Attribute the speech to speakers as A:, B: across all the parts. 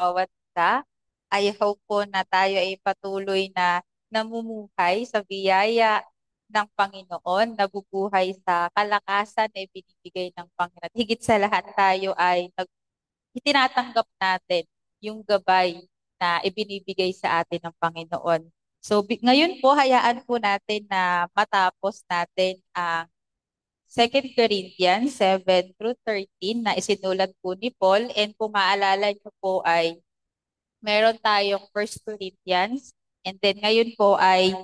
A: bawat isa. I hope po na tayo ay patuloy na namumuhay sa biyaya ng Panginoon, nabubuhay sa kalakasan na ibinibigay ng Panginoon. Higit sa lahat tayo ay tinatanggap natin yung gabay na ibinibigay sa atin ng Panginoon. So ngayon po, hayaan po natin na matapos natin ang 2 Corinthians 7 through 13 na isinulat po ni Paul, and kung maalala niyo po ay meron tayong 1 Corinthians, and then ngayon po ay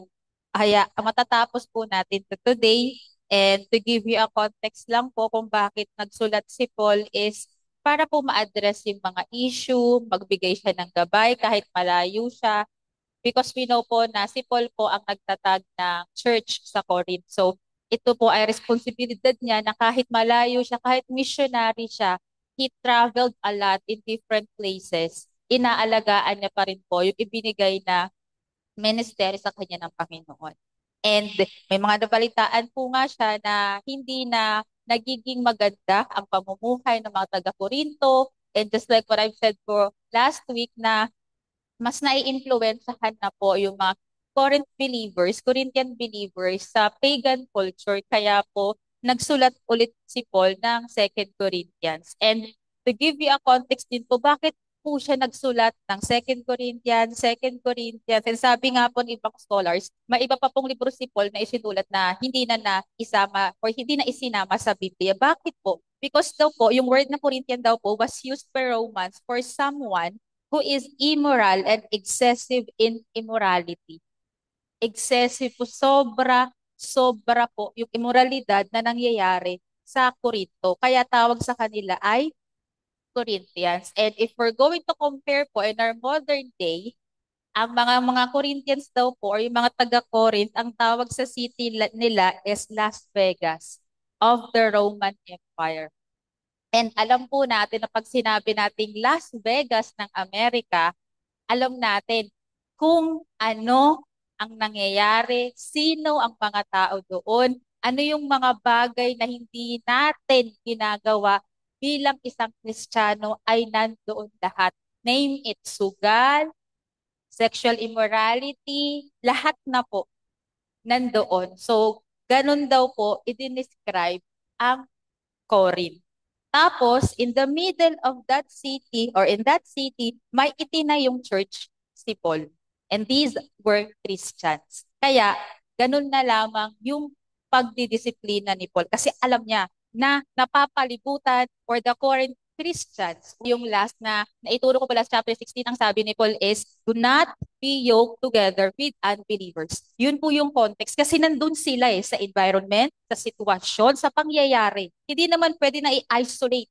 A: matatapos po natin to today. And to give you a context lang po kung bakit nagsulat si Paul is para po ma-address yung mga issue, magbigay siya ng gabay kahit malayo siya, because we know po na si Paul po ang nagtatag ng church sa Corinth. So, ito po ay responsibilidad niya na kahit malayo siya, kahit missionary siya, he traveled a lot in different places. Inaalagaan niya pa rin po yung ibinigay na ministeryo sa kanya ng Panginoon. And may mga nabalitaan po nga siya na hindi na nagiging maganda ang pamumuhay ng mga taga-Korinto. And just like what I've said for last week, na mas nai-influensyahan na po yung mga Corinthian believers sa pagan culture. Kaya po, nagsulat ulit si Paul ng 2 Corinthians. And to give you a context din po, bakit po siya nagsulat ng Second Corinthians. And sabi nga po ng ibang scholars, may iba pa pong libro si Paul na isinulat na hindi na isama or hindi na isinama sa Biblia. Bakit po? Because daw po, yung word na Corinthian daw po was used by Romans for someone who is immoral and excessive in immorality. Excessive po, sobra po yung immoralidad na nangyayari sa Korinto. Kaya tawag sa kanila ay Corinthians. And if we're going to compare po in our modern day, ang mga Corinthians daw po or yung mga taga-Corinth, ang tawag sa city nila is Las Vegas of the Roman Empire. And alam po natin na pag sinabi nating Las Vegas ng Amerika, alam natin kung ano ang nangyayari, sino ang mga tao doon, ano yung mga bagay na hindi natin ginagawa bilang isang Kristiyano ay nandoon lahat. Name it, sugal, sexual immorality, lahat na po nandoon. So, ganun daw po i-describe ang Corinth. Tapos, in the middle of that city or in that city, may itinayong church si Paul. And these were Christians. Kaya, ganun na lamang yung pagdidisiplina ni Paul. Kasi alam niya na napapalibutan or the current Christians. Yung last na naituro ko pala sa chapter 16, ang sabi ni Paul is, do not be yoked together with unbelievers. Yun po yung context. Kasi nandun sila sa environment, sa sitwasyon, sa pangyayari. Hindi naman pwede na i-isolate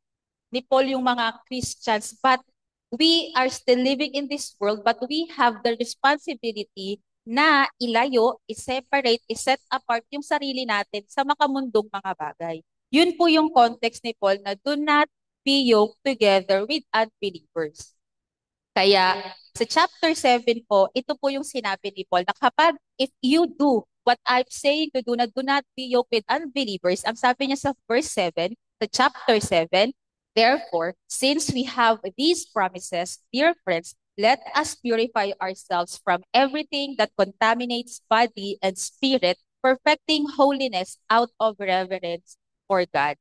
A: ni Paul yung mga Christians, but we are still living in this world, but we have the responsibility na ilayo, i-separate, i-set apart yung sarili natin sa makamundong mga bagay. Yun po yung context ni Paul na do not be yoked together with unbelievers. Kaya sa chapter 7 po, ito po yung sinabi ni Paul na kapag if you do what I'm saying to do not be yoked with unbelievers, ang sabi niya sa verse 7, sa chapter 7, therefore, since we have these promises, dear friends, let us purify ourselves from everything that contaminates body and spirit, perfecting holiness out of reverence for God.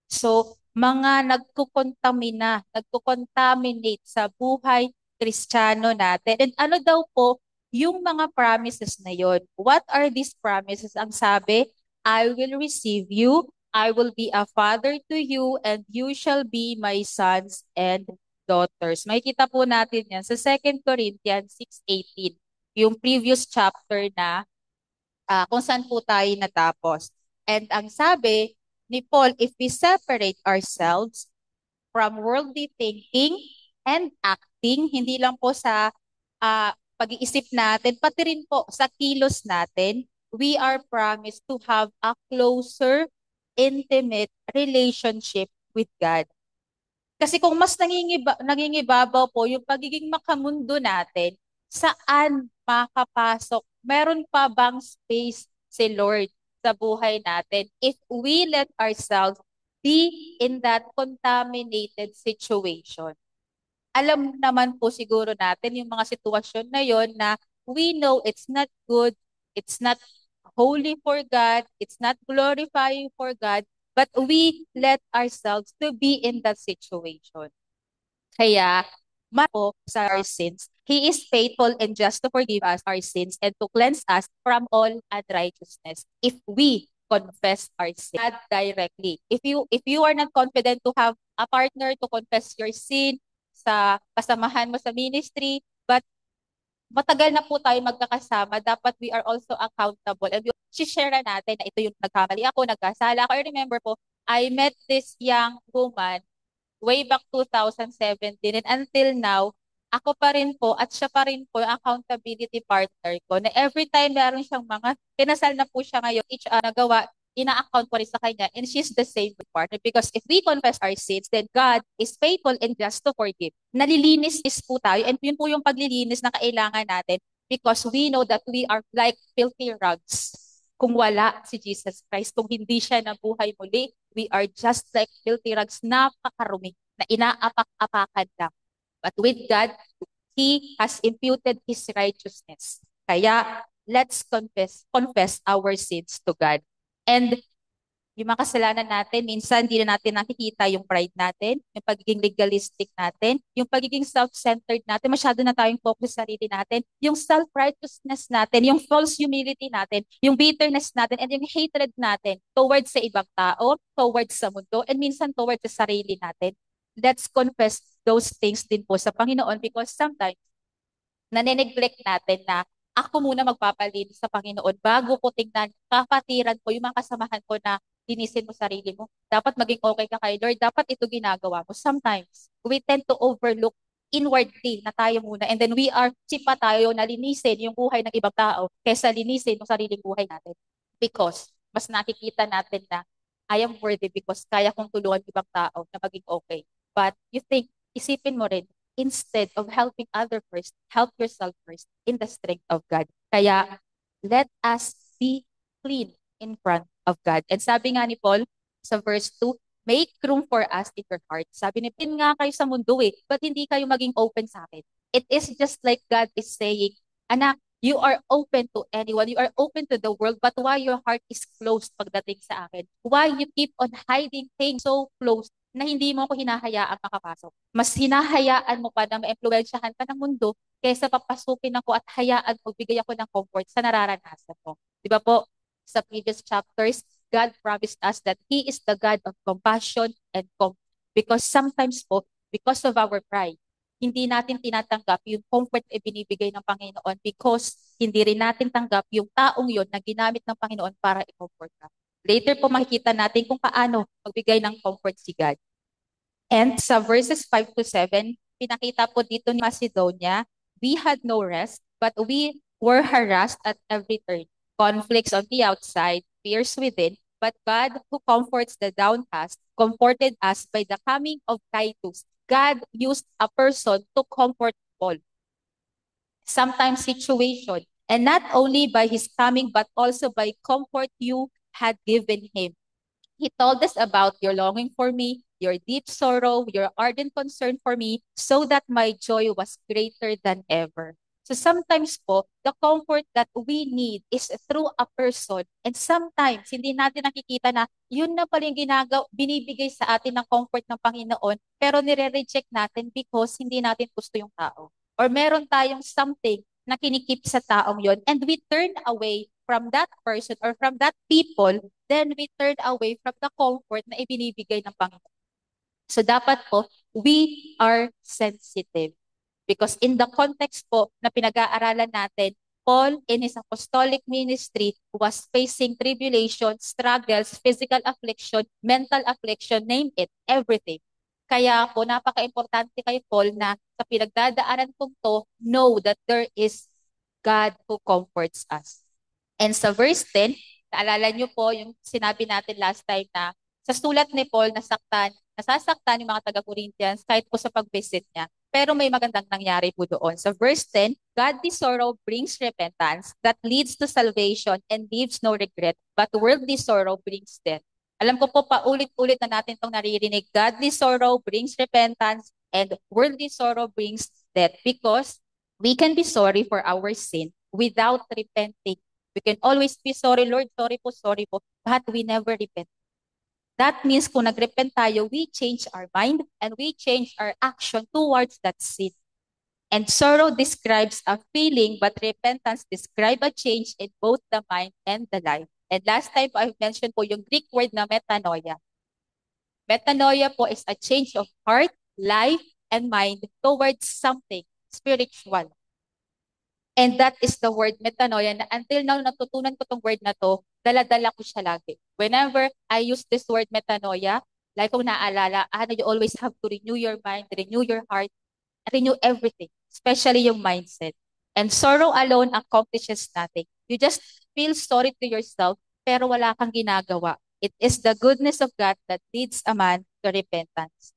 A: So, mga nagkukontaminate sa buhay Kristiyano natin. And ano daw po yung mga promises na yon? What are these promises? Ang sabi, I will receive you, I will be a father to you, and you shall be my sons and daughters. Makikita po natin yan sa 2 Corinthians 6:18, yung previous chapter na kung saan po tayo natapos. And ang sabi ni Paul, if we separate ourselves from worldly thinking and acting, hindi lang po sa pag-iisip natin, pati rin po sa kilos natin, we are promised to have a closer, intimate relationship with God. Kasi kung mas nangingibabaw po yung pagiging makamundo natin, saan makapasok? Meron pa bang space si Lord sa buhay natin if we let ourselves be in that contaminated situation? alam naman po siguro natin yung mga sitwasyon na yon na we know it's not good, it's not holy for God, it's not glorifying for God, but we let ourselves to be in that situation. Kaya, po sa our sins, He is faithful and just to forgive us our sins and to cleanse us from all unrighteousness. If we confess our sin God directly. If you are not confident to have a partner to confess your sin sa kasamahan mo sa ministry, but matagal na po tayo magkakasama, dapat we are also accountable. And share natin na ito yung nagkamali ako, nagkasala ako. I remember po, I met this young woman way back 2017 and until now, ako pa rin po at siya pa rin po yung accountability partner ko na every time meron siyang mga, kinasal na po siya ngayon, each nagawa, ina-account ko rin sa kanya and she's the same partner because if we confess our sins, then God is faithful and just to forgive. Nalilinis is po tayo and yun po yung paglilinis na kailangan natin because we know that we are like filthy rags. Kung wala si Jesus Christ, kung hindi siya nabuhay muli, we are just like filthy rags, napakarumi, na inaapak-apakan lang. But with God, He has imputed His righteousness. Kaya, let's confess our sins to God. And yung mga kasalanan natin, minsan hindi na natin nakikita yung pride natin, yung pagiging legalistic natin, yung pagiging self-centered natin, masyado na tayong focus sa sarili natin, yung self-righteousness natin, yung false humility natin, yung bitterness natin, and yung hatred natin towards sa ibang tao, towards sa mundo, and minsan towards sa sarili natin. Let's confess those things din po sa Panginoon because sometimes nane-neglect natin na ako muna magpapalinis sa Panginoon bago ko tingnan, kapatiran ko, yung mga kasamahan ko na linisin mo sarili mo. Dapat maging okay ka kay Lord. Dapat ito ginagawa mo. Sometimes, we tend to overlook inwardly na tayo muna. And then we are, sipa tayo na linisin yung buhay ng ibang tao kaysa linisin yung sariling buhay natin. Because, mas nakikita natin na I am worthy because kaya kong tulungan ibang tao na maging okay. But you think, isipin mo rin, instead of helping other first, help yourself first in the strength of God. Kaya, let us be clean in front of God. And sabi nga ni Paul sa verse 2, make room for us in your heart. Sabi ni, pin nga kayo sa mundo but hindi kayo maging open sa akin. It is just like God is saying, anak, you are open to anyone, you are open to the world, but why your heart is closed pagdating sa akin? Why you keep on hiding things so close na hindi mo ako hinahayaan makapasok. Mas hinahayaan mo pa na ma-impluwensyahan ka ng mundo kaysa papasukin ako at hayaan mo, bigay ako ng comfort sa nararanasan mo. Di ba po, sa previous chapters, God promised us that He is the God of compassion and comfort. Because sometimes po, because of our pride, hindi natin tinatanggap yung comfort na binibigay ng Panginoon because hindi rin natin tanggap yung taong yon na ginamit ng Panginoon para i-comfort ka. Later po makikita natin kung paano magbigay ng comfort si God. And sa verses 5 to 7, pinakita po dito ni Macedonia, we had no rest, but we were harassed at every turn. Conflicts on the outside, fears within, but God who comforts the downcast, comforted us by the coming of Titus. God used a person to comfort Paul. Sometimes situation, and not only by his coming, but also by comfort you had given him. He told us about your longing for me, your deep sorrow, your ardent concern for me, so that my joy was greater than ever. So sometimes po, the comfort that we need is through a person. And sometimes, hindi natin nakikita na yun na pala yung binibigay sa atin ng comfort ng Panginoon, pero nire-reject natin because hindi natin gusto yung tao. Or meron tayong something na kinikip sa taong yon and we turn away from that person or from that people, then we turn away from the comfort na ibinibigay ng Panginoon. So dapat po, we are sensitive. Because in the context po na pinag-aaralan natin, Paul in his apostolic ministry was facing tribulation, struggles, physical affliction, mental affliction, name it, everything. Kaya po, napaka-importante kay Paul na sa pinagdadaanan kong to, know that there is God who comforts us. And sa verse 10, naalala niyo po yung sinabi natin last time na sa sulat ni Paul, nasasaktan yung mga taga-Corinthians kahit po sa pag-visit niya. Pero may magandang nangyari po doon. Sa verse 10, godly sorrow brings repentance that leads to salvation and leaves no regret, but worldly sorrow brings death. Alam ko po, paulit-ulit na natin itong naririnig. Godly sorrow brings repentance And worldly sorrow brings death because we can be sorry for our sin without repenting. We can always be sorry, Lord, sorry po, but we never repent. That means kung nag-repent tayo, we change our mind and we change our action towards that sin. And sorrow describes a feeling, but repentance describes a change in both the mind and the life. And last time I mentioned po yung Greek word na metanoia. Metanoia po is a change of heart, life, and mind towards something spiritual. And that is the word metanoia na until now natutunan ko tong word na to, dala-dala ko siya lagi. Whenever I use this word metanoia, like kung naalala, you always have to renew your mind, renew your heart, renew everything, especially yung mindset. And sorrow alone accomplishes nothing. You just feel sorry to yourself, pero wala kang ginagawa. It is the goodness of God that leads a man to repentance.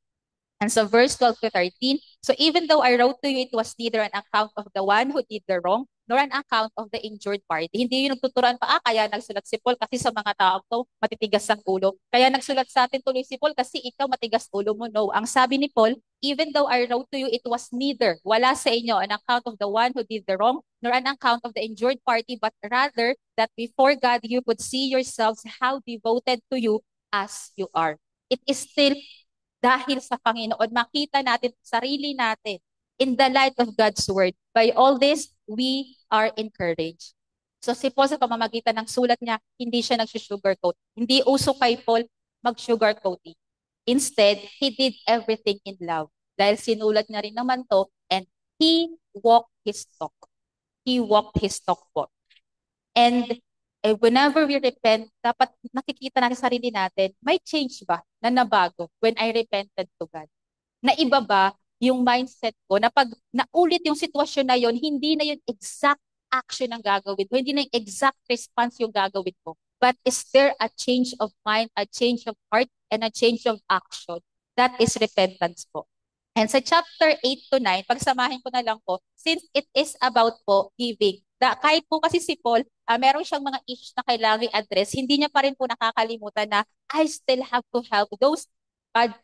A: And so verse 12 to 13, so even though I wrote to you, it was neither an account of the one who did the wrong, nor an account of the injured party. Hindi yun nagtuturuan pa, kaya nagsulat si Paul kasi sa mga tao to, matitigas ang ulo. Kaya nagsulat sa atin tuloy si Paul kasi ikaw matigas ulo mo. No, ang sabi ni Paul, even though I wrote to you, it was neither, wala sa inyo, an account of the one who did the wrong, nor an account of the injured party, but rather that before God you could see yourselves how devoted to you as you are. It is still dahil sa Panginoon, makita natin sarili natin in the light of God's word. By all this, we are encouraged. So si Paul sa pamamagitan ng sulat niya, hindi siya nag-sugarcoat. Hindi uso kay Paul mag-sugarcoating. Instead, he did everything in love. Dahil sinulat niya rin naman to, and he walked his talk. He walked his talk po. And whenever we repent, dapat nakikita natin sa sarili natin, may change ba na nabago when I repented to God? Naiba ba yung mindset ko na pag naulit yung sitwasyon na yon, hindi na yung exact action ang gagawin ko, hindi na yung exact response yung gagawin ko. But is there a change of mind, a change of heart, and a change of action? That is repentance po. And sa chapter 8 to 9, pagsamahin ko na lang po, since it is about po giving, kahit po kasi si Paul, meron siyang mga issues na kailangan i-address, hindi niya pa rin po nakakalimutan na I still have to help those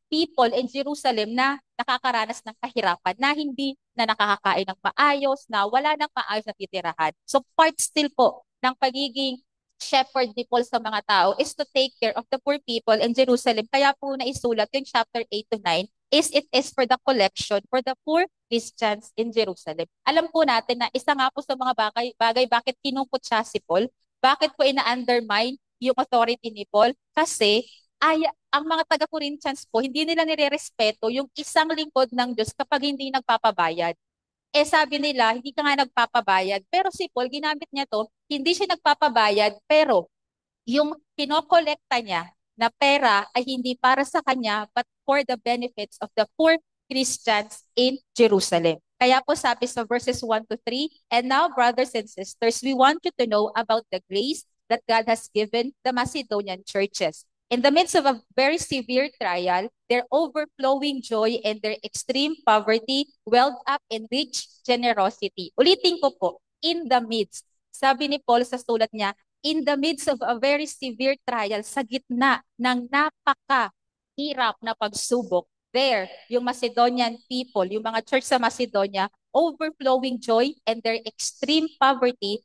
A: people in Jerusalem na nakakaranas ng kahirapan, na hindi na nakakakain ng maayos, na wala ng maayos na titirahan. So part still po ng pagiging shepherd ni Paul sa mga tao is to take care of the poor people in Jerusalem. Kaya po naisulat yung chapter 8 to 9 it is for the collection for the poor Christians in Jerusalem. Alam po natin na isa nga po sa mga bagay bakit kinupot siya si Paul, bakit po ina-undermine yung authority ni Paul, kasi ang mga taga-Corinthians po, hindi nila nire-respeto yung isang lingkod ng Diyos kapag hindi nagpapabayad. Sabi nila, hindi ka nga nagpapabayad. Pero si Paul, ginamit niya to, hindi siya nagpapabayad, pero yung kinokolekta niya na pera ay hindi para sa kanya, but for the benefits of the poor Christians in Jerusalem. Kaya po sabi sa verses 1 to 3, and now, brothers and sisters, we want you to know about the grace that God has given the Macedonian churches. In the midst of a very severe trial, their overflowing joy and their extreme poverty welled up in rich generosity. Ulitin ko po, in the midst. Sabi ni Paul sa sulat niya, in the midst of a very severe trial, sa gitna ng napakahirap na pagsubok, there, yung Macedonian people, yung mga church sa Macedonia, overflowing joy and their extreme poverty,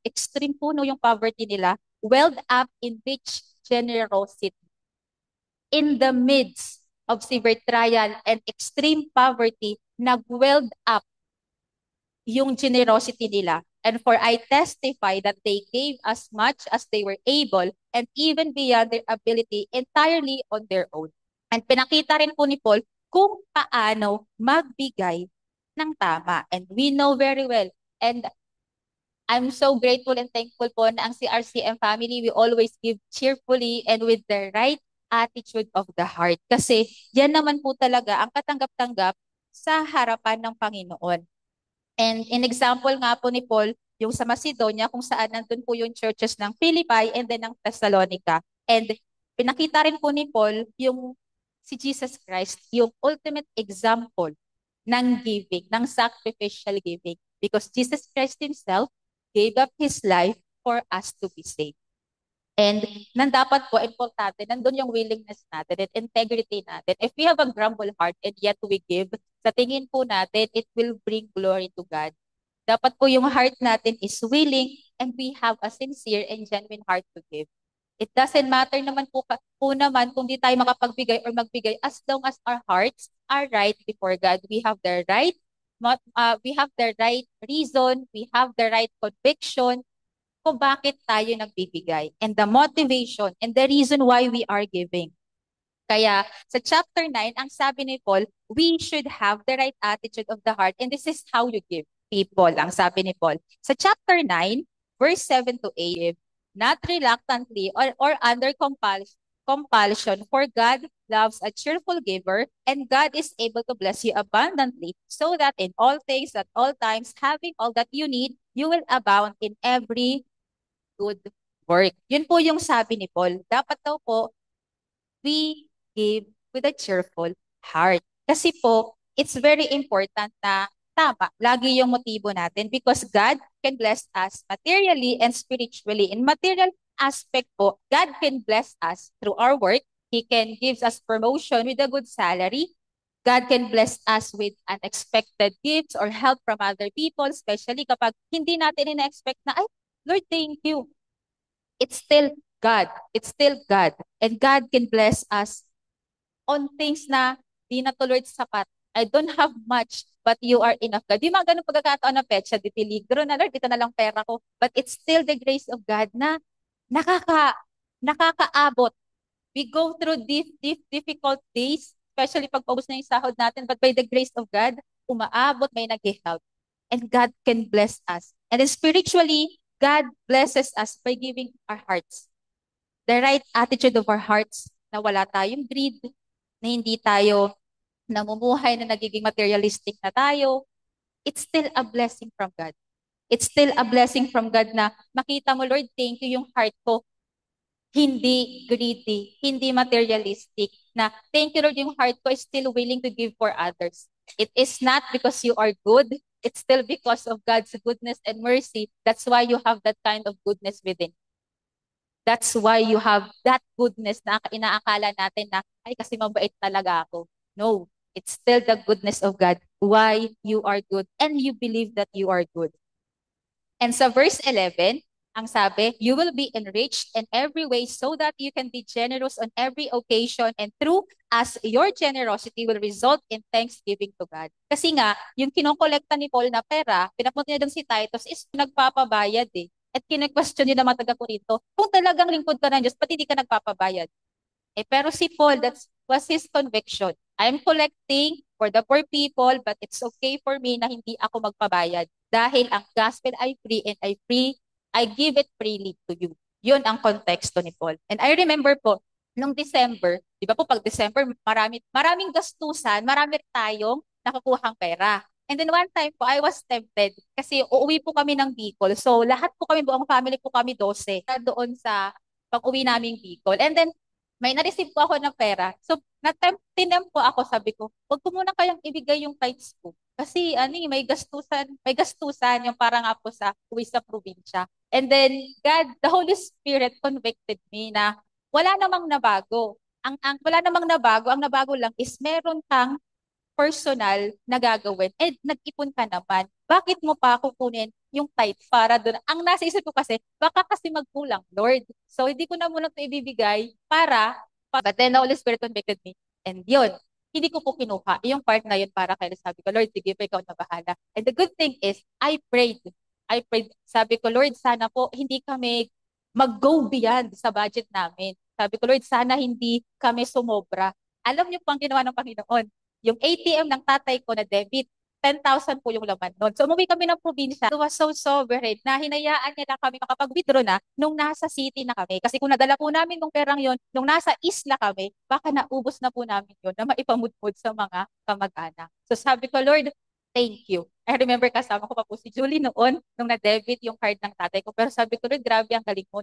A: extreme puno yung poverty nila, welled up in rich generosity. In the midst of severe trial and extreme poverty, nag-welled up yung generosity nila. And for I testify that they gave as much as they were able and even beyond their ability entirely on their own. And pinakita rin po ni Paul kung paano magbigay ng tama. And we know very well. And I'm so grateful and thankful po na ang CRCM family, we always give cheerfully and with the right attitude of the heart. Kasi yan naman po talaga ang katanggap-tanggap sa harapan ng Panginoon. And in example nga po ni Paul, yung sa Macedonia, kung saan nandun po yung churches ng Philippi and then ng Thessalonica. And pinakita rin po ni Paul yung si Jesus Christ, yung ultimate example ng giving, ng sacrificial giving. Because Jesus Christ himself gave up his life for us to be saved. And dapat po, importante, nandun yung willingness natin and integrity natin. If we have a grumble heart and yet we give, sa tingin po natin, it will bring glory to God. Dapat po yung heart natin is willing and we have a sincere and genuine heart to give. It doesn't matter naman po naman kung di tayo makapagbigay or magbigay as long as our hearts are right before God. We have the right, we have the right reason, we have the right conviction, kung bakit tayo nagbibigay and the motivation and the reason why we are giving. Kaya sa chapter 9, ang sabi ni Paul, we should have the right attitude of the heart and this is how you give people, ang sabi ni Paul. Sa chapter 9, verse 7 to 8, not reluctantly or under compulsion, for God loves a cheerful giver, and God is able to bless you abundantly, so that in all things, at all times, having all that you need, you will abound in every good work. Yun po yung sabi ni Paul. Dapat daw po, we give with a cheerful heart. Kasi po, it's very important na tama, lagi yung motibo natin because God can bless us materially and spiritually. In material aspect po, God can bless us through our work. He can give us promotion with a good salary. God can bless us with unexpected gifts or help from other people, especially kapag hindi natin ina-expect na, ay, Lord, thank you. It's still God. It's still God. And God can bless us on things na di na to Lord sapat. I don't have much, but you are enough, God. Di mga ganun pagkakataon na petsa, di peligro na Lord, dito na lang pera ko. But it's still the grace of God na nakakaabot. We go through difficult days, especially pag paubos na yung sahod natin, but by the grace of God, umaabot, may nag-help. And God can bless us. And then spiritually, God blesses us by giving our hearts. The right attitude of our hearts na wala tayong greed, na hindi tayo namumuhay na nagiging materialistic na tayo. It's still a blessing from God. It's still a blessing from God na makita mo, Lord, thank you yung heart ko. Hindi greedy, hindi materialistic, na thank you Lord, yung heart ko is still willing to give for others. It is not because you are good, it's still because of God's goodness and mercy. That's why you have that kind of goodness within. That's why you have that goodness na inaakala natin na, ay kasi mabait talaga ako. No, it's still the goodness of God. Why you are good and you believe that you are good. And sa verse 11, ang sabi, you will be enriched in every way so that you can be generous on every occasion and through as your generosity will result in thanksgiving to God. Kasi nga, yung kinokolekta ni Paul na pera, pinapunta niya doon si Titus is nagpapabayad eh. At kine-question niya naman taga-Korinto, kung talagang lingkod ka ng Diyos, pati hindi ka nagpapabayad? Eh, pero si Paul, that was his conviction. I'm collecting for the poor people, but it's okay for me na hindi ako magpabayad. Dahil ang gospel ay free and I give it freely to you. Yun ang konteksto ni Paul. And I remember po, nung December, di ba po pag December, maraming gastusan, marami tayong nakukuhang pera. And then one time po, I was tempted kasi uuwi po kami ng Bicol. So lahat po kami, buong family po kami 12 doon sa pag-uwi naming Bicol. And then may na-receive po ako ng pera. So, tinem po ako, sabi ko, wag ko muna kayang ibigay yung tithes ko. Kasi may gastusan yung parang nga po sa uwi sa probinsya. And then, God, the Holy Spirit convicted me na wala namang nabago. Wala namang nabago. Ang nabago lang is meron kang personal na gagawin. And nag-ipon ka naman. Bakit mo pa kukunin yung tithe para doon? Ang nasa isip ko kasi, baka kasi magkulang, Lord. So, hindi ko na muna ito ibibigay but then the Holy Spirit convicted me. And yun, hindi ko po kinuha. Yung part na yun para kaya sabi ko, Lord, sige pa ikaw na bahala. And the good thing is, I prayed. Sabi ko, Lord, sana po hindi kami mag-go beyond sa budget namin. Sabi ko, Lord, sana hindi kami sumobra. Alam niyo po ang ginawa ng Panginoon. Yung ATM ng tatay ko na debit, 10,000 po yung laman nun. So umuwi kami ng probinsya. It was so sovereign na hinayaan niya lang kami makapag-withdraw na nung nasa city na kami. Kasi kung nadala po namin nung perang yon, nung nasa isla kami, baka naubos na po namin yon na maipamudmud sa mga kamag-anak. So sabi ko, Lord, thank you. I remember kasama ko pa po si Julie noon nung na-debit yung card ng tatay ko. Pero sabi ko, Lord, grabe ang galing mo.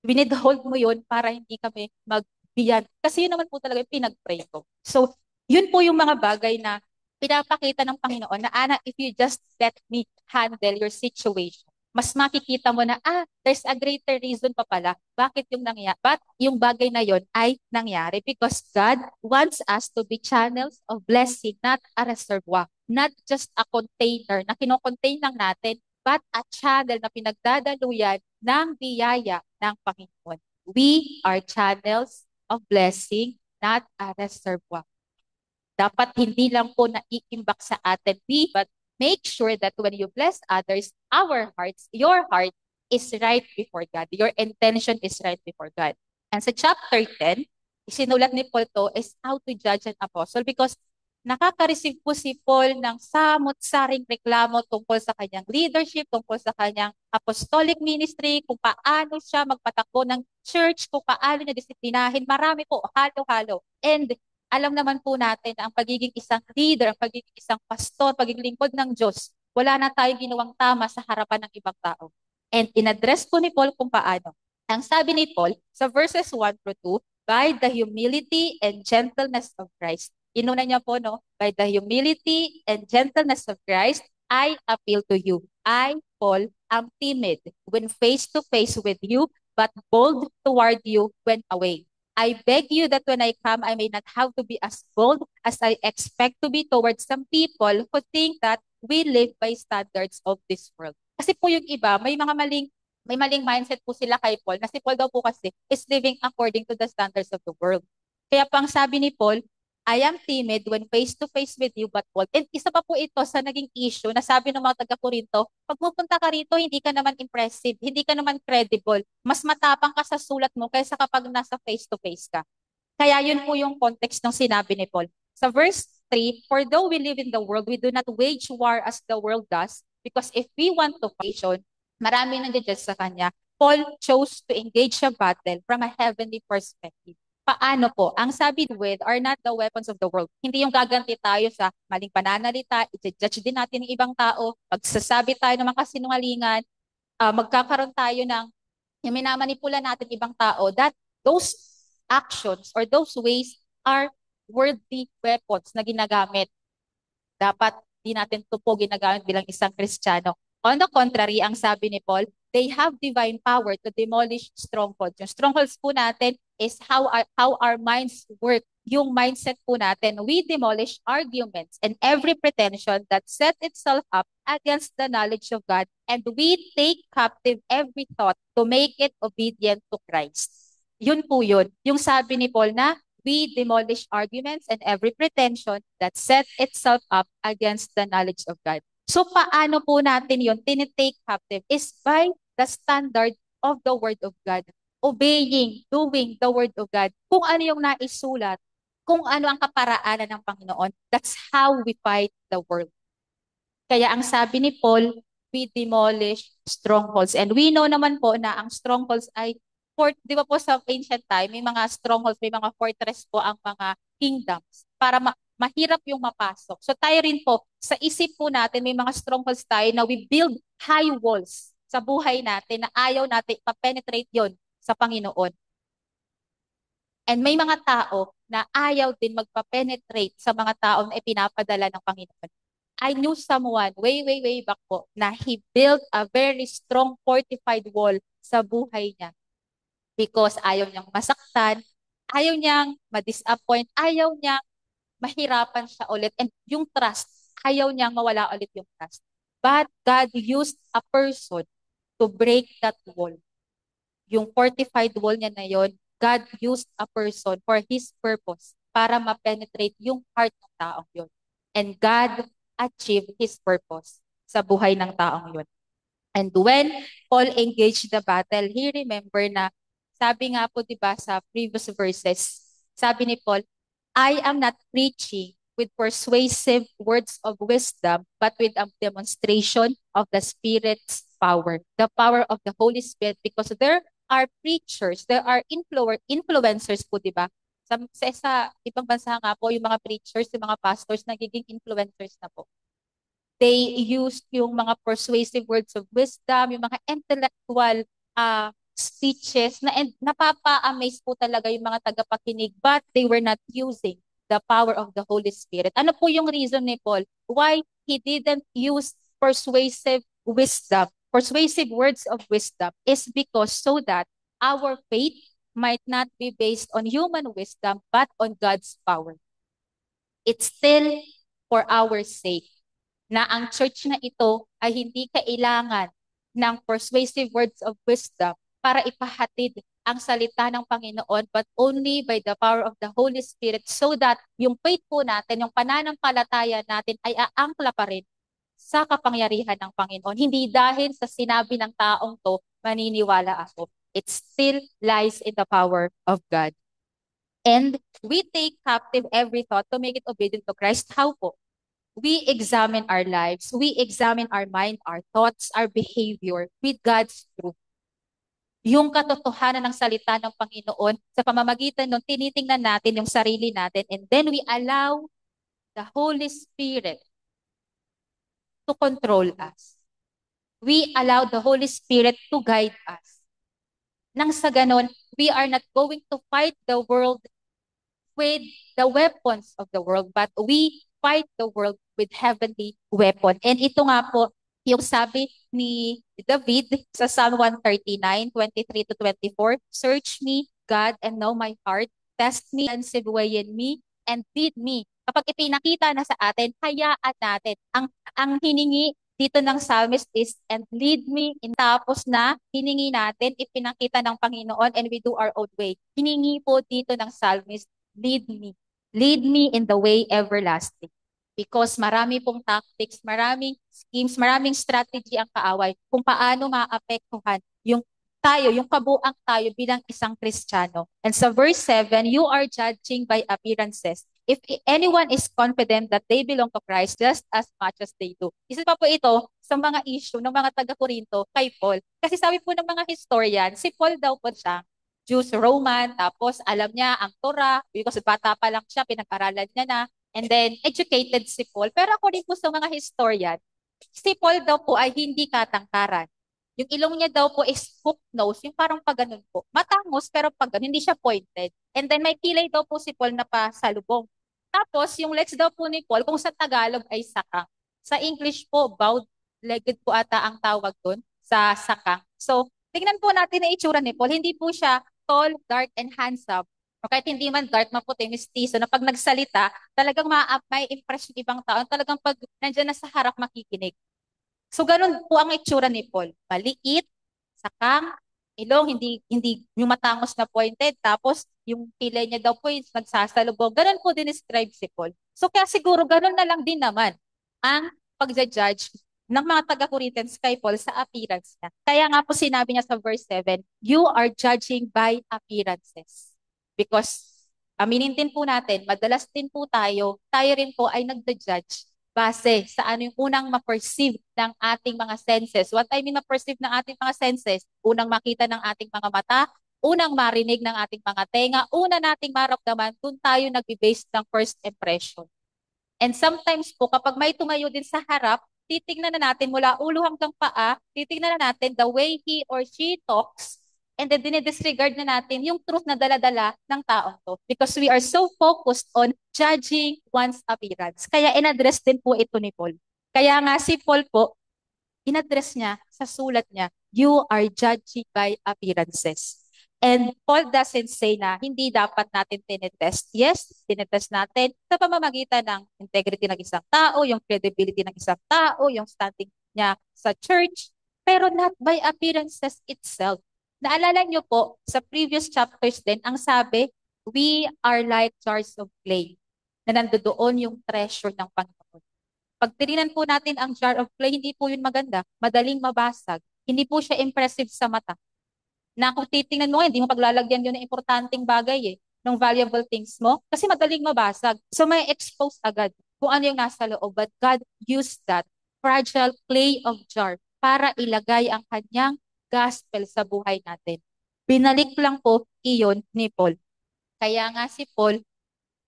A: Winidhold mo yun para hindi kami mag-beyond. Kasi yun naman po talaga yung pinag-pray ko. So, yun po yung mga bagay na pinapakita ng Panginoon na, Ana, if you just let me handle your situation, mas makikita mo na, there's a greater reason pa pala bakit yung bagay na yon ay nangyari. Because God wants us to be channels of blessing, not a reservoir, not just a container na kinocontain lang natin, but a channel na pinagdadaluyan ng biyaya ng Panginoon. We are channels of blessing, not a reservoir. Dapat hindi lang po naiimbak sa atin, but make sure that when you bless others, your heart is right before God. Your intention is right before God. And sa chapter 10, isinulat ni Paul to is how to judge an apostle because nakaka-receive po si Paul ng samot-saring reklamo tungkol sa kanyang leadership, tungkol sa kanyang apostolic ministry, kung paano siya magpatakbo ng church, kung paano niya disiplinahin. Marami po, halo-halo. And alam naman po natin na ang pagiging isang leader, ang pagiging isang pastor, pagiging lingkod ng Diyos, wala na tayong ginawang tama sa harapan ng ibang tao. And in-address po ni Paul kung paano. Ang sabi ni Paul sa verses 1 through 2, by the humility and gentleness of Christ. Inuna niya po, no? By the humility and gentleness of Christ, I appeal to you. I, Paul, am timid when face to face with you, but bold toward you when away. I beg you that when I come, I may not have to be as bold as I expect to be towards some people who think that we live by standards of this world. Kasi po yung iba, may maling mindset po sila kay Paul, na si Paul daw po kasi is living according to the standards of the world. Kaya pang sabi ni Paul, I am timid when face to face with you but bold. And isa pa po ito sa naging issue na sabi ng mga taga-Korinto, pag pupunta ka rito, hindi ka naman impressive, hindi ka naman credible. Mas matapang ka sa sulat mo kaysa kapag nasa face to face ka. Kaya yun po yung context ng sinabi ni Paul. Sa verse 3, for though we live in the world, we do not wage war as the world does, because if we want to fight, marami nandiyan sa kanya. Paul chose to engage a battle from a heavenly perspective. Paano po? Ang sabi with are not the weapons of the world. Hindi yung gaganti tayo sa maling pananalita, i-judge din natin ng ibang tao, pagsasabi tayo ng mga kasinungalingan, magkakaroon tayo ng yung minamanipula natin ibang tao, that those actions or those ways are worldly weapons na ginagamit. Dapat di natin ito po ginagamit bilang isang Kristiyano. On the contrary, ang sabi ni Paul, they have divine power to demolish strongholds. Yung strongholds po natin is how our minds work. Yung mindset po natin, we demolish arguments and every pretension that set itself up against the knowledge of God, and we take captive every thought to make it obedient to Christ. Yun po yun. Yung sabi ni Paul na, we demolish arguments and every pretension that set itself up against the knowledge of God. So paano po natin yun tinitake captive is by the standard of the Word of God. Obeying, doing the Word of God. Kung ano yung naisulat, kung ano ang kaparaanan ng Panginoon, that's how we fight the world. Kaya ang sabi ni Paul, we demolish strongholds. And we know naman po na ang strongholds ay, di ba po sa ancient time, may mga strongholds, may mga fortress po ang mga kingdoms para mahirap yung mapasok. So tayo rin po, sa isip po natin, may mga strongholds tayo na we build high walls sa buhay natin na ayaw natin pa-penetrate yon sa Panginoon. And may mga tao na ayaw din magpa-penetrate sa mga taong na ipinapadala ng Panginoon. I knew someone way back po na he built a very strong fortified wall sa buhay niya because ayaw niyang masaktan, ayaw niyang ma-disappoint, ayaw niyang mahirapan siya ulit. And yung trust, ayaw niyang mawala ulit yung trust. But God used a person to break that wall. Yung fortified wall niya na yon, God used a person for His purpose para ma-penetrate yung heart ng taong yon. And God achieved His purpose sa buhay ng taong yon. And when Paul engaged the battle, he remember na, sabi nga po diba sa previous verses, sabi ni Paul, I am not preaching with persuasive words of wisdom, but with a demonstration of the Spirit's power, the power of the Holy Spirit, because there are preachers, there are influencers po, di ba? Sa ibang bansa nga po, yung mga preachers, yung mga pastors, nagiging influencers na po. They use yung mga persuasive words of wisdom, yung mga intellectual speeches na napapa-amaze po talaga yung mga tagapakinig, but they were not using the power of the Holy Spirit. Ano po yung reason ni Paul why he didn't use persuasive wisdom persuasive words of wisdom is because so that our faith might not be based on human wisdom, but on God's power. It's still for our sake na ang church na ito ay hindi kailangan ng persuasive words of wisdom para ipahatid ang salita ng Panginoon, but only by the power of the Holy Spirit, so that yung faith po natin, yung pananampalataya natin ay aangkla pa rin sa kapangyarihan ng Panginoon. Hindi dahil sa sinabi ng taong to, maniniwala ako. It still lies in the power of God. And we take captive every thought to make it obedient to Christ. How po? We examine our lives, we examine our mind, our thoughts, our behavior with God's truth. Yung katotohanan ng salita ng Panginoon, sa pamamagitan nun, tinitingnan natin yung sarili natin, and then we allow the Holy Spirit to control us. We allow the Holy Spirit to guide us. Nang sa ganon, we are not going to fight the world with the weapons of the world, but we fight the world with heavenly weapon. And ito nga po, yung sabi ni David sa Psalm 139:23 to 24, search me, God, and know my heart. Test me and see in me and lead me. Kapag ipinakita na sa atin, hayaan natin. Ang hiningi dito ng psalmist is, and lead me in, tapos na hiningi natin, ipinakita ng Panginoon, and we do our own way. Hiningi po dito ng psalmist, lead me. Lead me in the way everlasting. Because marami pong tactics, maraming schemes, maraming strategy ang kaaway kung paano maapektuhan yung kabuang tayo bilang isang Kristiyano. And sa verse 7, you are judging by appearances. If anyone is confident that they belong to Christ just as much as they do. Isa pa po ito sa mga issue ng mga taga-Korinto kay Paul. Kasi sabi po ng mga historian, si Paul daw po siya, Jews, Roman, tapos alam niya ang Torah, because bata pa lang siya, pinag-aralan niya na, and then educated si Paul. Pero according po sa mga historian, si Paul daw po ay hindi katangkaran. Yung ilong niya daw po is hook nose, yung parang pag ganun po. Matangos pero pag ganun, hindi siya pointed. And then may kilay daw po si Paul na pasalubong. Tapos yung legs daw po ni Paul, kung sa Tagalog ay sakang. Sa English po, bowed-legged po ata ang tawag doon sa sakang. So, tingnan po natin na itsura ni Paul. Hindi po siya tall, dark, and handsome. O kahit hindi man dark, maputi, mistiso, na pag nagsalita, talagang may impress yung ibang tao. Talagang pag nandiyan na sa harap, makikinig. So, ganun po ang itsura ni Paul. Maliit, sakang, ilong, hindi yung matangos na pointed, tapos yung kilay niya daw po yung nagsasalubong. Ganun po din-describe si Paul. So, kaya siguro ganun na lang din naman ang pagja-judge ng mga taga-Corinthians kay Paul sa appearance niya. Kaya nga po sinabi niya sa verse 7, you are judging by appearances. Because, aminin din po natin, madalas din po tayo rin po ay nagda-judge base sa ano yung unang ma-perceive ng ating mga senses. What I mean ma-perceive ng ating mga senses? Unang makita ng ating mga mata, unang marinig ng ating mga tenga, una nating maramdaman, dun tayo nagbe-base ng first impression. And sometimes po, kapag may tumayo din sa harap, titignan na natin mula ulo hanggang paa, titignan na natin the way he or she talks, and then dinidisregard na natin yung truth na dala-dala ng taong to. Because we are so focused on judging one's appearance. Kaya in-address din po ito ni Paul. Kaya nga si Paul po, in-address niya sa sulat niya, you are judging by appearances. And Paul doesn't say na hindi dapat natin tinetest. Yes, tinetest natin sa pamamagitan ng integrity ng isang tao, yung credibility ng isang tao, yung standing niya sa church, pero not by appearances itself. Naalala niyo po, sa previous chapters din, ang sabi, we are like jars of clay, na nandoon yung treasure ng Panginoon. Pag tininan po natin ang jar of clay, hindi po yun maganda, madaling mabasag, hindi po siya impressive sa mata. Na kung titingnan mo, hindi mo paglalagyan yun ng importanteng bagay ng valuable things mo, kasi madaling mabasag. So may expose agad kung ano yung nasa loob. But God used that fragile clay of jar para ilagay ang kanyang gospel sa buhay natin. Binalik lang po iyon ni Paul. Kaya nga si Paul,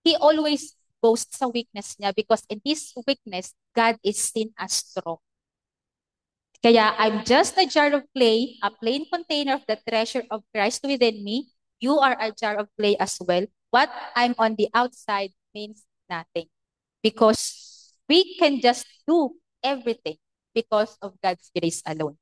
A: he always boasts sa weakness niya because in his weakness, God is seen as strong. Kaya I'm just a jar of clay, a plain container of the treasure of Christ within me. You are a jar of clay as well. What I'm on the outside means nothing. Because we can just do everything because of God's grace alone.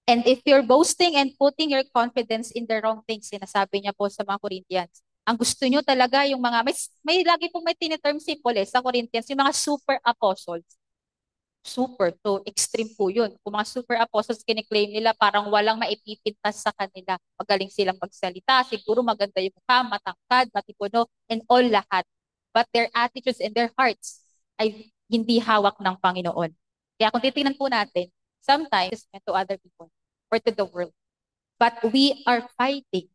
A: And if you're boasting and putting your confidence in the wrong things, sinasabi niya po sa mga Corinthians, ang gusto nyo talaga yung mga, may lagi po may tiniterm si Paul sa Corinthians, yung mga super apostles. Super, to extreme po yun. Kung mga super apostles kiniklaim nila, parang walang maipipintas sa kanila. Magaling silang magsalita, siguro maganda yung mukha, matangkad, matipuno, and all lahat. But their attitudes and their hearts ay hindi hawak ng Panginoon. Kaya kung titingnan po natin, sometimes it's meant to other people or to the world. But we are fighting.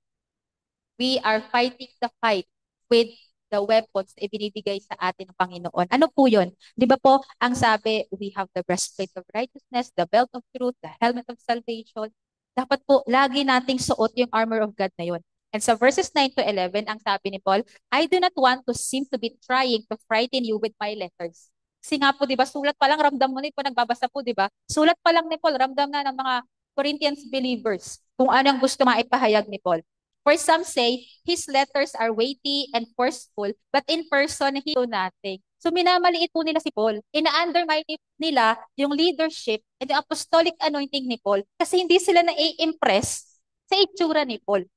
A: We are fighting the fight with the weapons na ibinibigay sa atin ng Panginoon. Ano po yun? Di ba po, ang sabi, we have the breastplate of righteousness, the belt of truth, the helmet of salvation. Dapat po, lagi nating suot yung armor of God na yun. And sa verses 9 to 11, ang sabi ni Paul, I do not want to seem to be trying to frighten you with my letters. Kasi nga po, di ba, sulat pa lang, ramdam mo na po, nagbabasa po, di ba? Sulat pa lang ni Paul, ramdam na ng mga Corinthians believers kung anong gusto maipahayag ni Paul. For some say, his letters are weighty and forceful, but in person, he do nothing. So minamaliit po nila si Paul. Ina-undermine nila yung leadership and the apostolic anointing ni Paul kasi hindi sila na-impress sa itsura ni Paul.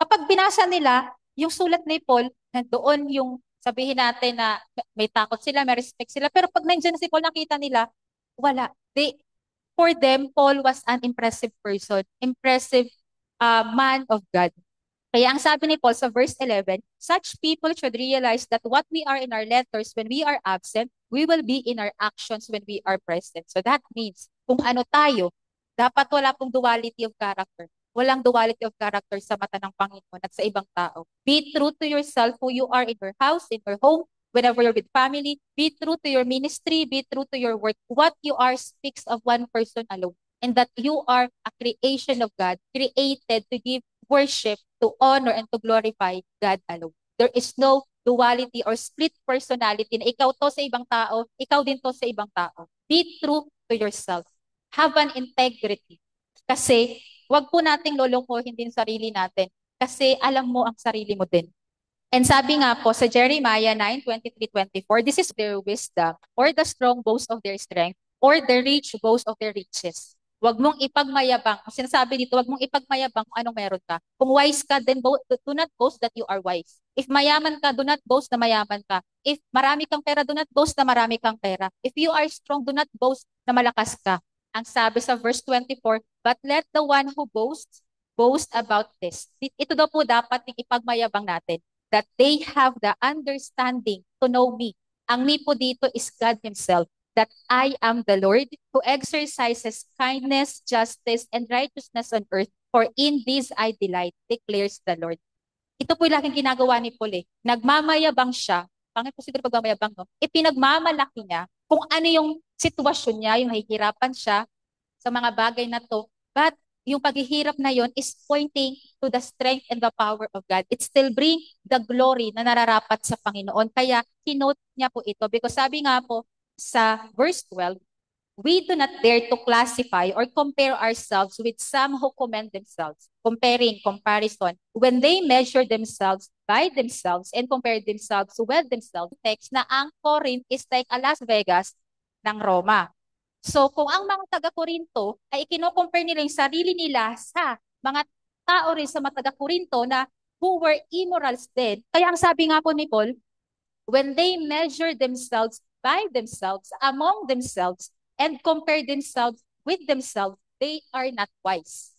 A: Kapag binasa nila yung sulat ni Paul, nandoon yung sabihin natin na may takot sila, may respect sila, pero pag nandiyan na si Paul, nakita nila, wala. For them, Paul was an impressive person, impressive man of God. Kaya ang sabi ni Paul sa verse 11, such people should realize that what we are in our letters when we are absent, we will be in our actions when we are present. So that means, kung ano tayo, dapat wala pong duality of character. Walang duality of character sa mata ng Panginoon at sa ibang tao. Be true to yourself who you are in your house, in your home, whenever you're with family. Be true to your ministry. Be true to your work. What you are speaks of one person alone. And that you are a creation of God, created to give worship, to honor, and to glorify God alone. There is no duality or split personality na ikaw to sa ibang tao, ikaw din to sa ibang tao. Be true to yourself. Have an integrity. Kasi wag po nating lolongkohin din sarili natin kasi alam mo ang sarili mo din. And sabi nga po sa Jeremiah 9:23-24, this is their wisdom or the strong boast of their strength or the rich boast of their riches. Huwag mong ipagmayabang. Ang sinasabi dito, huwag mong ipagmayabang kung anong meron ka. Kung wise ka, then do not boast that you are wise. If mayaman ka, do not boast na mayaman ka. If marami kang pera, do not boast na marami kang pera. If you are strong, do not boast na malakas ka. Ang sabi sa verse 24, but let the one who boasts, boast about this. Ito daw po dapat yung ipagmayabang natin. That they have the understanding to know me. Ang me po dito is God Himself. That I am the Lord who exercises kindness, justice, and righteousness on earth. For in this I delight, declares the Lord. Ito po yung laging ginagawa ni Paul. Nagmamayabang siya. Pangit po siguro pagmamayabang, no? Ipinagmamalaki niya kung ano yung sitwasyon niya, yung nahihirapan siya sa mga bagay na to. But yung paghihirap na yon is pointing to the strength and the power of God. It still bring the glory na nararapat sa Panginoon. Kaya kinote niya po ito because sabi nga po, sa verse 12, we do not dare to classify or compare ourselves with some who commend themselves. Comparison. When they measure themselves by themselves and compare themselves with themselves, text na ang Corinth is like a Las Vegas ng Roma. So kung ang mga taga-Korinto ay ikino-compare nila yung sarili nila sa mga tao rin sa mga taga-Korinto na who were immorals din. Kaya ang sabi nga po ni Paul, when they measure themselves by themselves, among themselves, and compare themselves with themselves, they are not wise.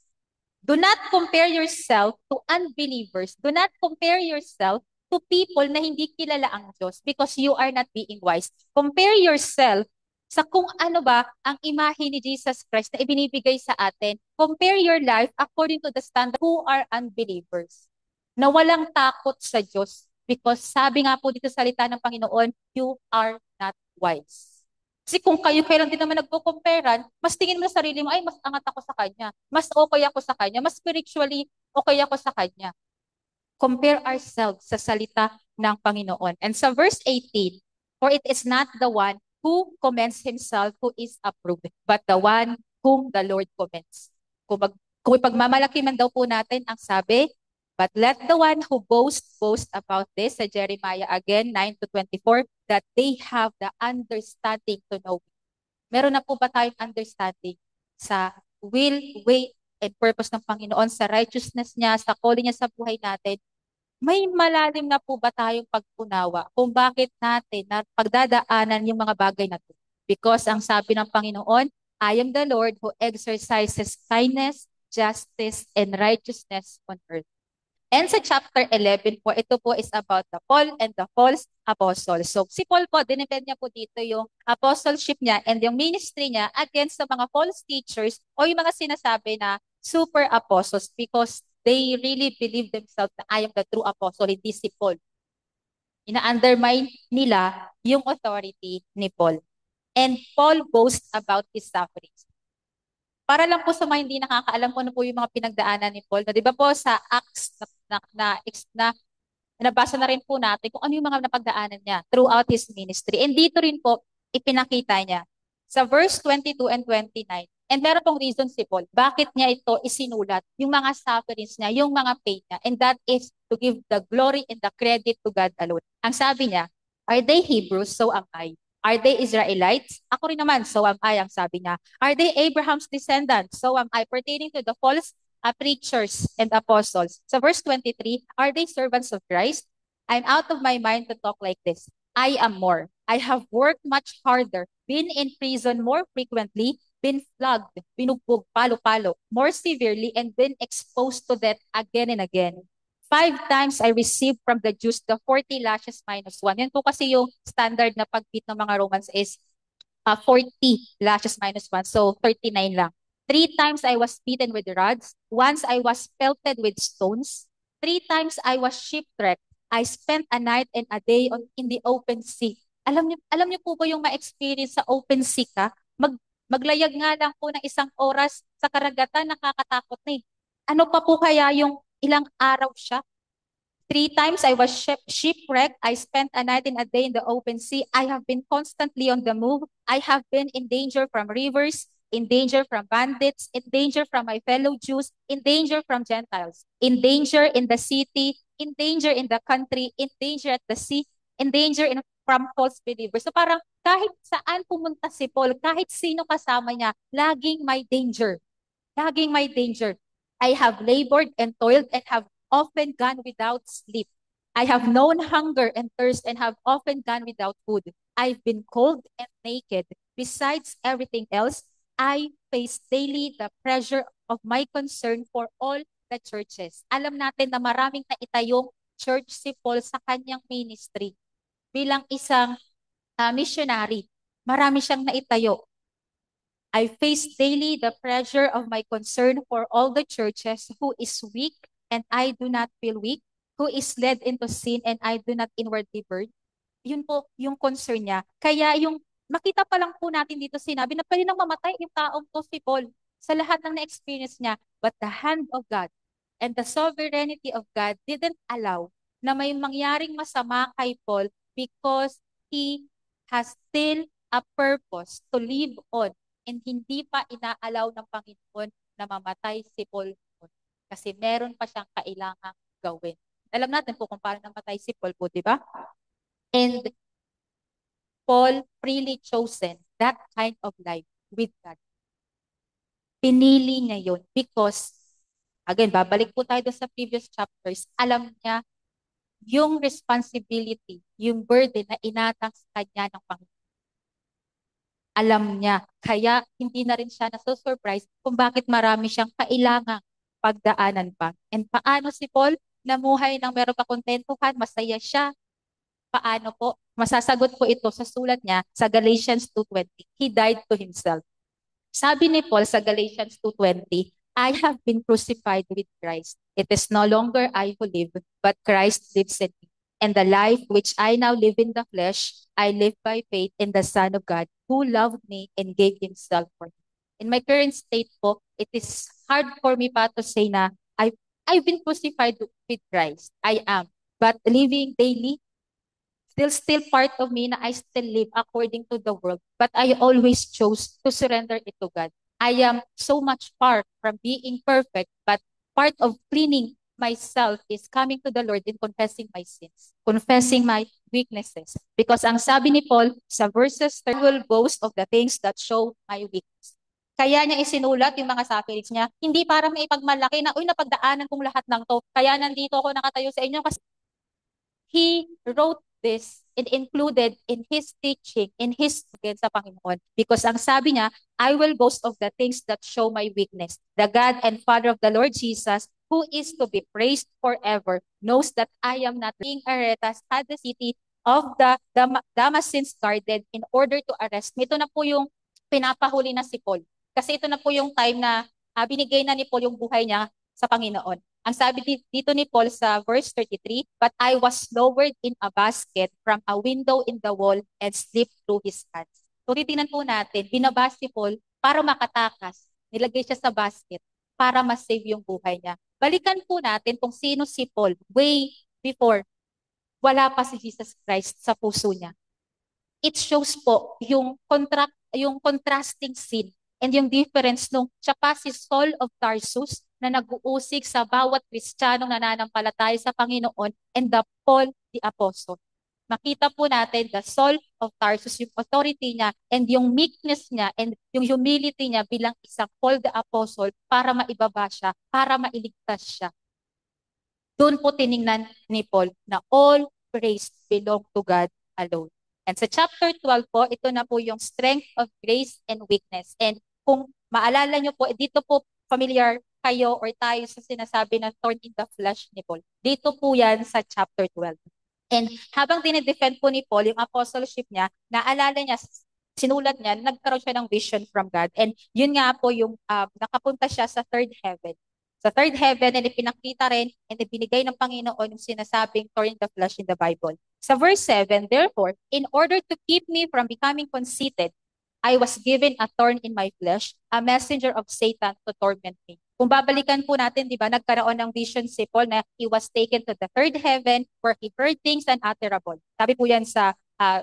A: Do not compare yourself to unbelievers. Do not compare yourself to people na hindi kilala ang Diyos because you are not being wise. Compare yourself sa kung ano ba ang imahe ni Jesus Christ na ibinibigay sa atin. Compare your life according to the standard who are unbelievers. Na walang takot sa Diyos. Because sabi nga po dito sa salita ng Panginoon, you are not wise. Kasi kung kayo lang din naman nagpo-comparean, mas tingin mo sa sarili mo, ay, mas angat ako sa kanya. Mas okay ako sa kanya. Mas spiritually okay ako sa kanya. Compare ourselves sa salita ng Panginoon. And sa verse 18, for it is not the one who commends himself who is approved, but the one whom the Lord commends. Kung ipagmamalaki man daw po natin ang sabi, but let the one who boast about this, sa Jeremiah again, 9-24, that they have the understanding to know. Meron na po ba tayong understanding sa will, way, and purpose ng Panginoon, sa righteousness niya, sa calling niya sa buhay natin, may malalim na po ba tayong pag-unawa kung bakit natin na pagdadaanan yung mga bagay na to? Because ang sabi ng Panginoon, I am the Lord who exercises kindness, justice, and righteousness on earth. And sa chapter 11 po, ito po is about the Paul and the false apostle. So si Paul po, dinepend niya po dito yung apostleship niya and yung ministry niya against sa mga false teachers o yung mga sinasabi na super apostles because they really believe themselves na I am the true apostle, hindi si Paul. Ina-undermine nila yung authority ni Paul. And Paul boasts about his sufferings. Para lang po sa mga hindi nakakaalam kung ano po yung mga pinagdaanan ni Paul. Na, di ba po sa Acts na nabasa na rin po natin kung ano yung mga napagdaanan niya throughout his ministry. And dito rin po ipinakita niya sa verse 22 and 29. And meron pong reason si Paul, bakit niya ito isinulat, yung mga sufferings niya, yung mga pain niya. And that is to give the glory and the credit to God alone. Ang sabi niya, are they Hebrews? So am I. Are they Israelites? Ako rin naman, so am I, ang sabi niya. Are they Abraham's descendants? So am I, pertaining to the false preachers and apostles. Sa verse 23, are they servants of Christ? I'm out of my mind to talk like this. I am more. I have worked much harder, been in prison more frequently, been flogged, binugbog, palo-palo, more severely, and been exposed to death again and again. 5 times I received from the Jews the 40 lashes minus 1. Yan po kasi yung standard na pagbeat ng mga Romans is 40 lashes minus 1. So 39 lang. 3 times I was beaten with rods. Once I was pelted with stones. 3 times I was shipwrecked. I spent a night and a day in the open sea. Alam niyo po ba yung ma-experience sa open sea ka? Maglayag nga lang po ng 1 oras sa karagatan, nakakatakot na eh. Ano pa po kaya yung ilang araw siya? 3 times I was shipwrecked. I spent a night and a day in the open sea. I have been constantly on the move. I have been in danger from rivers, in danger from bandits, in danger from my fellow Jews, in danger from Gentiles, in danger in the city, in danger in the country, in danger at the sea, in danger from false believers. So parang kahit saan pumunta si Paul, kahit sino kasama niya, laging may danger. Laging may danger. I have labored and toiled and have often gone without sleep. I have known hunger and thirst and have often gone without food. I've been cold and naked. Besides everything else, I face daily the pressure of my concern for all the churches. Alam natin na maraming naitayong church si Paul sa kanyang ministry. Bilang isang missionary, marami siyang naitayo. I face daily the pressure of my concern for all the churches who is weak and I do not feel weak, who is led into sin and I do not inwardly burn. Yun po yung concern niya. Kaya yung makita pa lang po natin dito sinabi na pwede nang mamatay yung taong to si Paul sa lahat ng na-experience niya. But the hand of God and the sovereignty of God didn't allow na may mangyaring masama kay Paul because he has still a purpose to live on and hindi pa inaalaw ng Panginoon na mamatay si Paul kasi meron pa siyang kailangang gawin. Alam natin po kung paano namatay si Paul po, di ba? And Paul freely chosen that kind of life with God. Pinili niya yun because, again, babalik po tayo sa previous chapters, alam niya yung responsibility, yung burden na inatang sa kanya ng Panginoon. Alam niya, kaya hindi na rin siya nasusurprise kung bakit marami siyang kailangang pagdaanan pa. And paano si Paul namuhay ng meron kakontentuhan, masaya siya. Paano po? Masasagot po ito sa sulat niya sa Galatians 2:20. He died to himself. Sabi ni Paul sa Galatians 2:20, I have been crucified with Christ. It is no longer I who live, but Christ lives in me. And the life which I now live in the flesh, I live by faith in the Son of God who loved me and gave himself for me. In my current state po, it is hard for me pa to say na I've been crucified with Christ. I am. But living daily, still part of me na I still live according to the world. But I always chose to surrender it to God. I am so much far from being perfect, but part of cleaning myself is coming to the Lord and confessing my sins, confessing my weaknesses. Because ang sabi ni Paul sa verses 3, I will boast of the things that show my weakness. Kaya niya isinulat yung mga sufferings niya, hindi para maipagmalaki na, uy, napagdaanan kong lahat ng to. Kaya nandito ako nakatayo sa inyo kasi he wrote this and included in his teaching, in his again sa Panginoon. Because ang sabi niya, I will boast of the things that show my weakness. The God and Father of the Lord Jesus, who is to be praised forever, knows that I am not King Aretas had the city of the Damascenes guarded in order to arrest me. Ito na po yung pinapahuli na si Paul. Kasi ito na po yung time na binigay na ni Paul yung buhay niya sa Panginoon. Ang sabi dito ni Paul sa verse 33, but I was lowered in a basket from a window in the wall and slipped through his hands. So titingnan po natin, binabas si Paul para makatakas. Nilagay siya sa basket para ma-save yung buhay niya. Balikan po natin kung sino si Paul way before wala pa si Jesus Christ sa puso niya. It shows po yung contrasting scene and yung difference nung siya pa si Saul of Tarsus na nag-uusig sa bawat Kristiyanong nananampalataya sa Panginoon and the Paul the Apostle. Makita po natin the Saul of Tarsus, yung authority niya and yung meekness niya and yung humility niya bilang isang Paul the Apostle para maibaba siya, para mailigtas siya. Doon po tiningnan ni Paul na all praise belong to God alone. And sa chapter 12 po, ito na po yung strength of grace and weakness. And kung maalala nyo po, dito po familiar kayo or tayo sa sinasabi na thorn in the flesh ni Paul. Dito po yan sa chapter 12. And habang dinidefend po ni Paul yung apostleship niya, naalala niya, sinulat niya, nagkaroon siya ng vision from God. And yun nga po yung nakapunta siya sa third heaven. Sa third heaven, and ipinakita rin and ibinigay ng Panginoon yung sinasabing thorn in the flesh in the Bible. Sa verse 7, therefore, in order to keep me from becoming conceited, I was given a thorn in my flesh, a messenger of Satan to torment me. Kung babalikan po natin, di ba, nagkaroon ng vision si Paul na he was taken to the third heaven where he heard things unutterable. Sabi po yan sa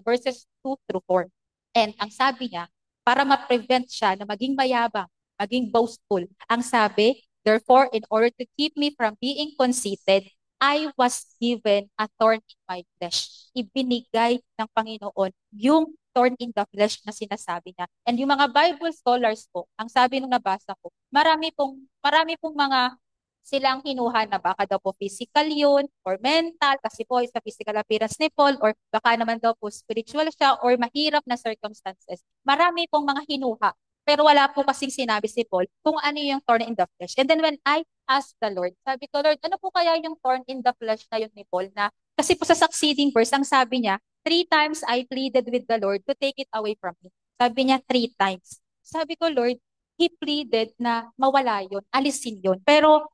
A: verses 2 through 4. And ang sabi niya, para ma-prevent siya na maging mayabang, maging boastful, ang sabi, therefore, in order to keep me from being conceited, I was given a thorn in my flesh. Ibinigay ng Panginoon yung thorn in the flesh na sinasabi niya. And yung mga Bible scholars po, ang sabi nung nabasa ko, marami pong mga silang kinuha na baka daw po physical yun or mental kasi po sa physical appearance ni Paul or baka naman daw po spiritual siya or mahirap na circumstances. Marami pong mga hinuha. Pero wala po kasing sinabi si Paul kung ano yung thorn in the flesh. And then when I asked the Lord, sabi ko, Lord, ano po kaya yung thorn in the flesh na yun ni Paul na kasi po sa succeeding verse, ang sabi niya, 3 times I pleaded with the Lord to take it away from me. Sabi niya 3 times. Sabi ko, Lord, he pleaded na mawala yun, alisin yun. Pero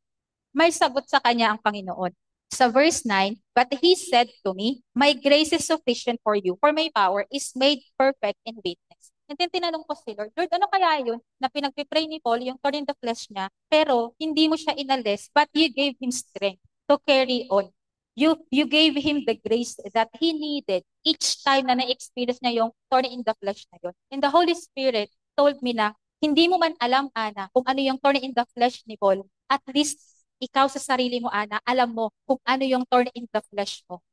A: may sagot sa kanya ang Panginoon. Sa verse 9, but he said to me, my grace is sufficient for you, for my power is made perfect in weakness. And then tinanong ko si Lord, Lord, ano kaya yun na pinagpipray ni Paul, yung thorn in the flesh niya, pero hindi mo siya inalis, but you gave him strength to carry on. You gave him the grace that he needed each time na na-experience niya yung thorn in the flesh na yun. And the Holy Spirit told me na, hindi mo man alam, Ana, kung ano yung thorn in the flesh ni Paul, at least ikaw sa sarili mo, Ana, alam mo kung ano yung thorn in the flesh mo.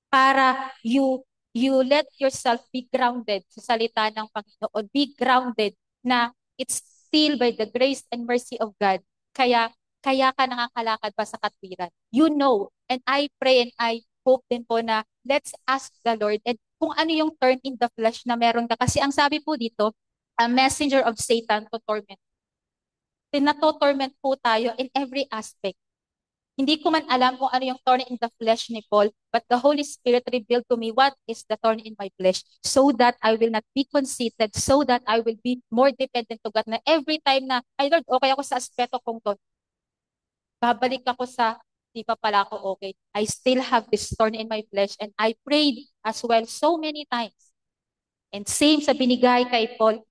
A: Para you let yourself be grounded sa salita ng Panginoon. Be grounded na it's still by the grace and mercy of God. Kaya ka nakakalakad pa sa katwiran. You know, and I pray and I hope din po na let's ask the Lord and kung ano yung thorn in the flesh na meron ka. Kasi ang sabi po dito, a messenger of Satan to torment. Tinato-torment po tayo in every aspect. Hindi ko man alam kung ano yung thorn in the flesh ni Paul, but the Holy Spirit revealed to me what is the thorn in my flesh so that I will not be conceited, so that I will be more dependent to God na every time na, ay Lord, okay ako sa aspeto kong to, babalik ako sa, di pa pala ako okay. I still have this thorn in my flesh and I prayed as well so many times. And same sa binigay kay Paul,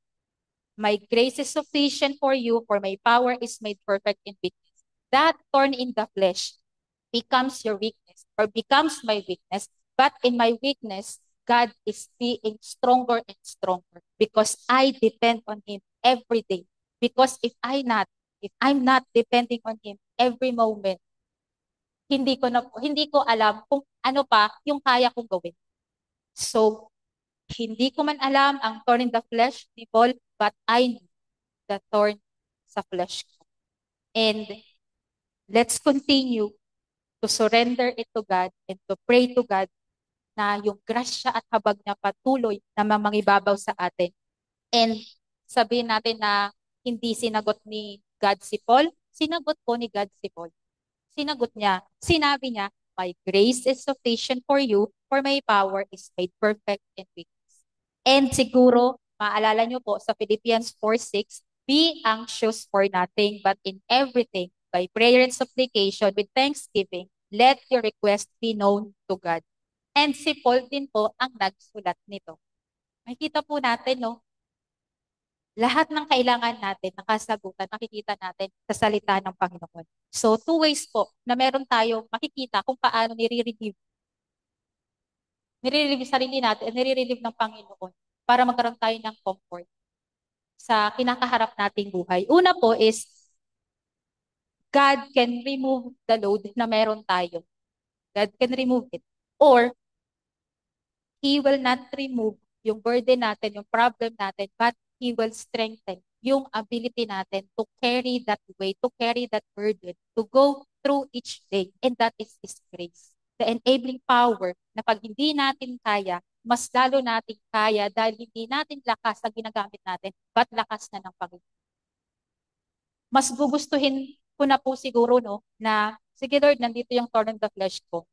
A: my grace is sufficient for you, for my power is made perfect in weakness. That thorn in the flesh becomes your weakness or becomes my weakness. But in my weakness, God is being stronger and stronger because I depend on Him every day. Because if I'm not depending on Him every moment, hindi ko alam kung ano pa yung kaya kong gawin. So, hindi ko man alam ang thorn in the flesh ni Paul, but I know the thorn sa flesh ko. And let's continue to surrender it to God and to pray to God na yung grasya at habag na patuloy na mamangibabaw sa atin. And sabihin natin na hindi sinagot ni God si Paul, sinagot po ni God si Paul. Sinagot niya, sinabi niya, my grace is sufficient for you, for my power is made perfect in weakness. And siguro, maalala niyo po sa Philippians 4:6, be anxious for nothing, but in everything, by prayer and supplication, with thanksgiving, let your request be known to God. And si Paul din po ang nagsulat nito. Makikita po natin, no, lahat ng kailangan natin, nakasagutan, makikita natin sa salita ng Panginoon. So, two ways po na meron tayong makikita kung paano nire-relieve yung sarili natin, nire-relieve ng Panginoon para magkaroon tayo ng comfort sa kinakaharap nating buhay. Una po is, God can remove the load na meron tayo. God can remove it. Or, He will not remove yung burden natin, yung problem natin, but He will strengthen yung ability natin to carry that weight, to carry that burden, to go through each day. And that is His grace. The enabling power na pag hindi natin kaya, mas lalo natin kaya dahil hindi natin lakas ang ginagamit natin, but lakas na ng Panginoon. Mas gugustuhin ko na po siguro, no, na, sige Lord, nandito yung thorn in the flesh ko,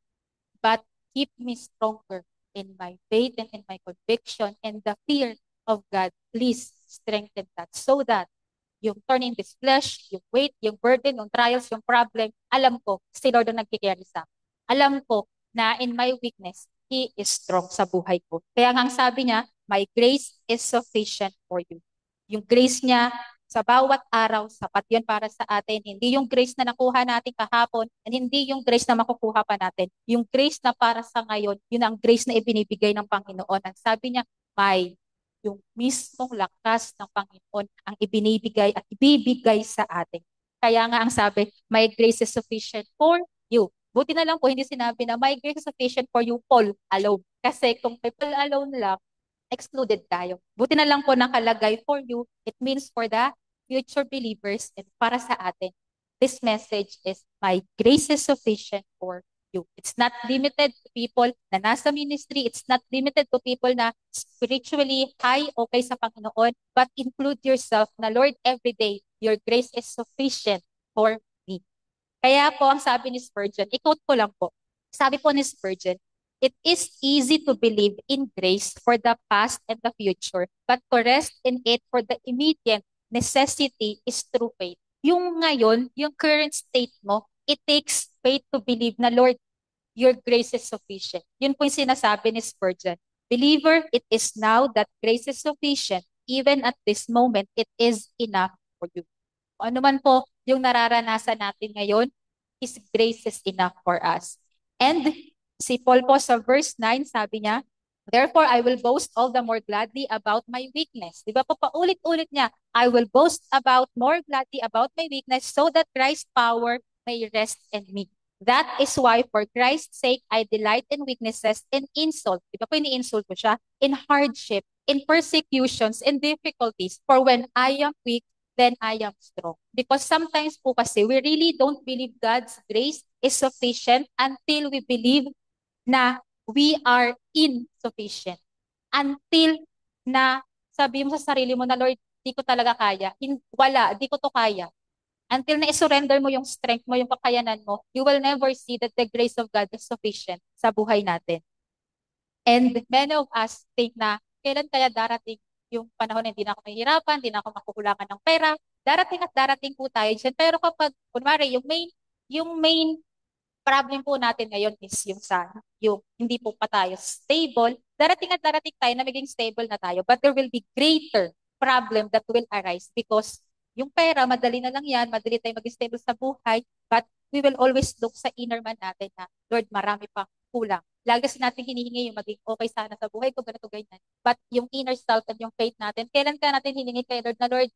A: but keep me stronger in my faith and in my conviction and the fear of God. Please strengthen that so that yung thorn in this flesh, yung weight, yung burden, yung trials, yung problem, alam ko, si Lord ang nagkikarry sa akin. Alam ko na in my weakness, He is strong sa buhay ko. Kaya nga sabi niya, my grace is sufficient for you. Yung grace niya, sa bawat araw, sapat yun para sa atin. Hindi yung grace na nakuha natin kahapon and hindi yung grace na makukuha pa natin. Yung grace na para sa ngayon, yun ang grace na ibinibigay ng Panginoon. Ang sabi niya, may yung mismong lakas ng Panginoon ang ibinibigay at ibibigay sa atin. Kaya nga ang sabi, my grace is sufficient for you. Buti na lang po hindi sinabi na my grace is sufficient for you, Paul alone. Kasi kung kay Paul alone lang, excluded tayo. Buti na lang po nakalagay for you, it means for the future believers and para sa atin. This message is, my grace is sufficient for you. It's not limited to people na nasa ministry. It's not limited to people na spiritually high, okay sa Panginoon, but include yourself na, Lord, every day, your grace is sufficient for me. Kaya po, ang sabi ni Spurgeon, i-quote ko lang po. Sabi po ni Spurgeon, it is easy to believe in grace for the past and the future, but to rest in it for the immediate necessity is true faith. Yung ngayon, yung current state mo, it takes faith to believe na, Lord, your grace is sufficient. Yun po yung sinasabi ni Spurgeon. Believer, it is now that grace is sufficient. Even at this moment, it is enough for you. O ano man po yung nararanasan natin ngayon, His grace is enough for us. And si Paul po sa verse 9, sabi niya, therefore, I will boast all the more gladly about my weakness. Di ba po, paulit-ulit niya, I will boast about more gladly about my weakness so that Christ's power may rest in me. That is why, for Christ's sake, I delight in weaknesses, in insult. Di ba po ini-insult ko siya? In hardship, in persecutions, in difficulties. For when I am weak, then I am strong. Because sometimes po kasi, we really don't believe God's grace is sufficient until we believe na we are insufficient. Until na sabi mo sa sarili mo na, Lord, di ko talaga kaya. Wala, di ko to kaya. Until na isurrender mo yung strength mo, yung kakayanan mo, you will never see that the grace of God is sufficient sa buhay natin. And many of us think na, kailan kaya darating yung panahon na hindi na ako mahihirapan, hindi na ako makukulangan ng pera. Darating at darating po tayo dyan. Pero kapag, kunwari, yung main problem po natin ngayon is yung hindi po pa tayo stable. Darating at darating tayo na maging stable na tayo. But there will be greater problem that will arise because yung pera, madali na lang yan, madali tayo maging stable sa buhay, but we will always look sa inner man natin na, Lord, marami pang kulang. Lagi sa natin hinihingi yung maging okay sana sa buhay ko, ganito, ganyan. But yung inner self at yung faith natin, kailan ka natin hiningi kay Lord na, Lord,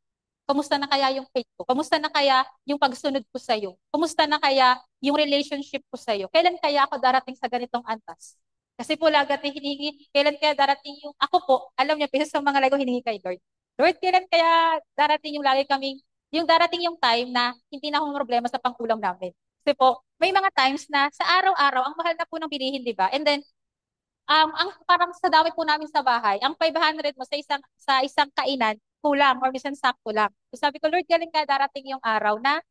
A: kamusta na kaya yung faith ko? Kamusta na kaya yung pagsunod ko sa iyo? Kamusta na kaya yung relationship ko sa iyo? Kailan kaya ako darating sa ganitong antas? Kasi po lagi natin hinihingi, kailan kaya darating yung, ako po, alam niyo, isa sa mga lagi ko hiningi kay Lord, Lord, kailan kaya darating yung lagi kaming, yung darating yung time na hindi na akong problema sa pangkulam namin. Kasi po, may mga times na sa araw-araw, ang mahal na po ng bilihin, di ba? And then, ang parang sa dami po namin sa bahay, ang 500 mo sa isang kainan, kulang or minsan sakto lang. So sabi ko, Lord, galing ka darating yung araw na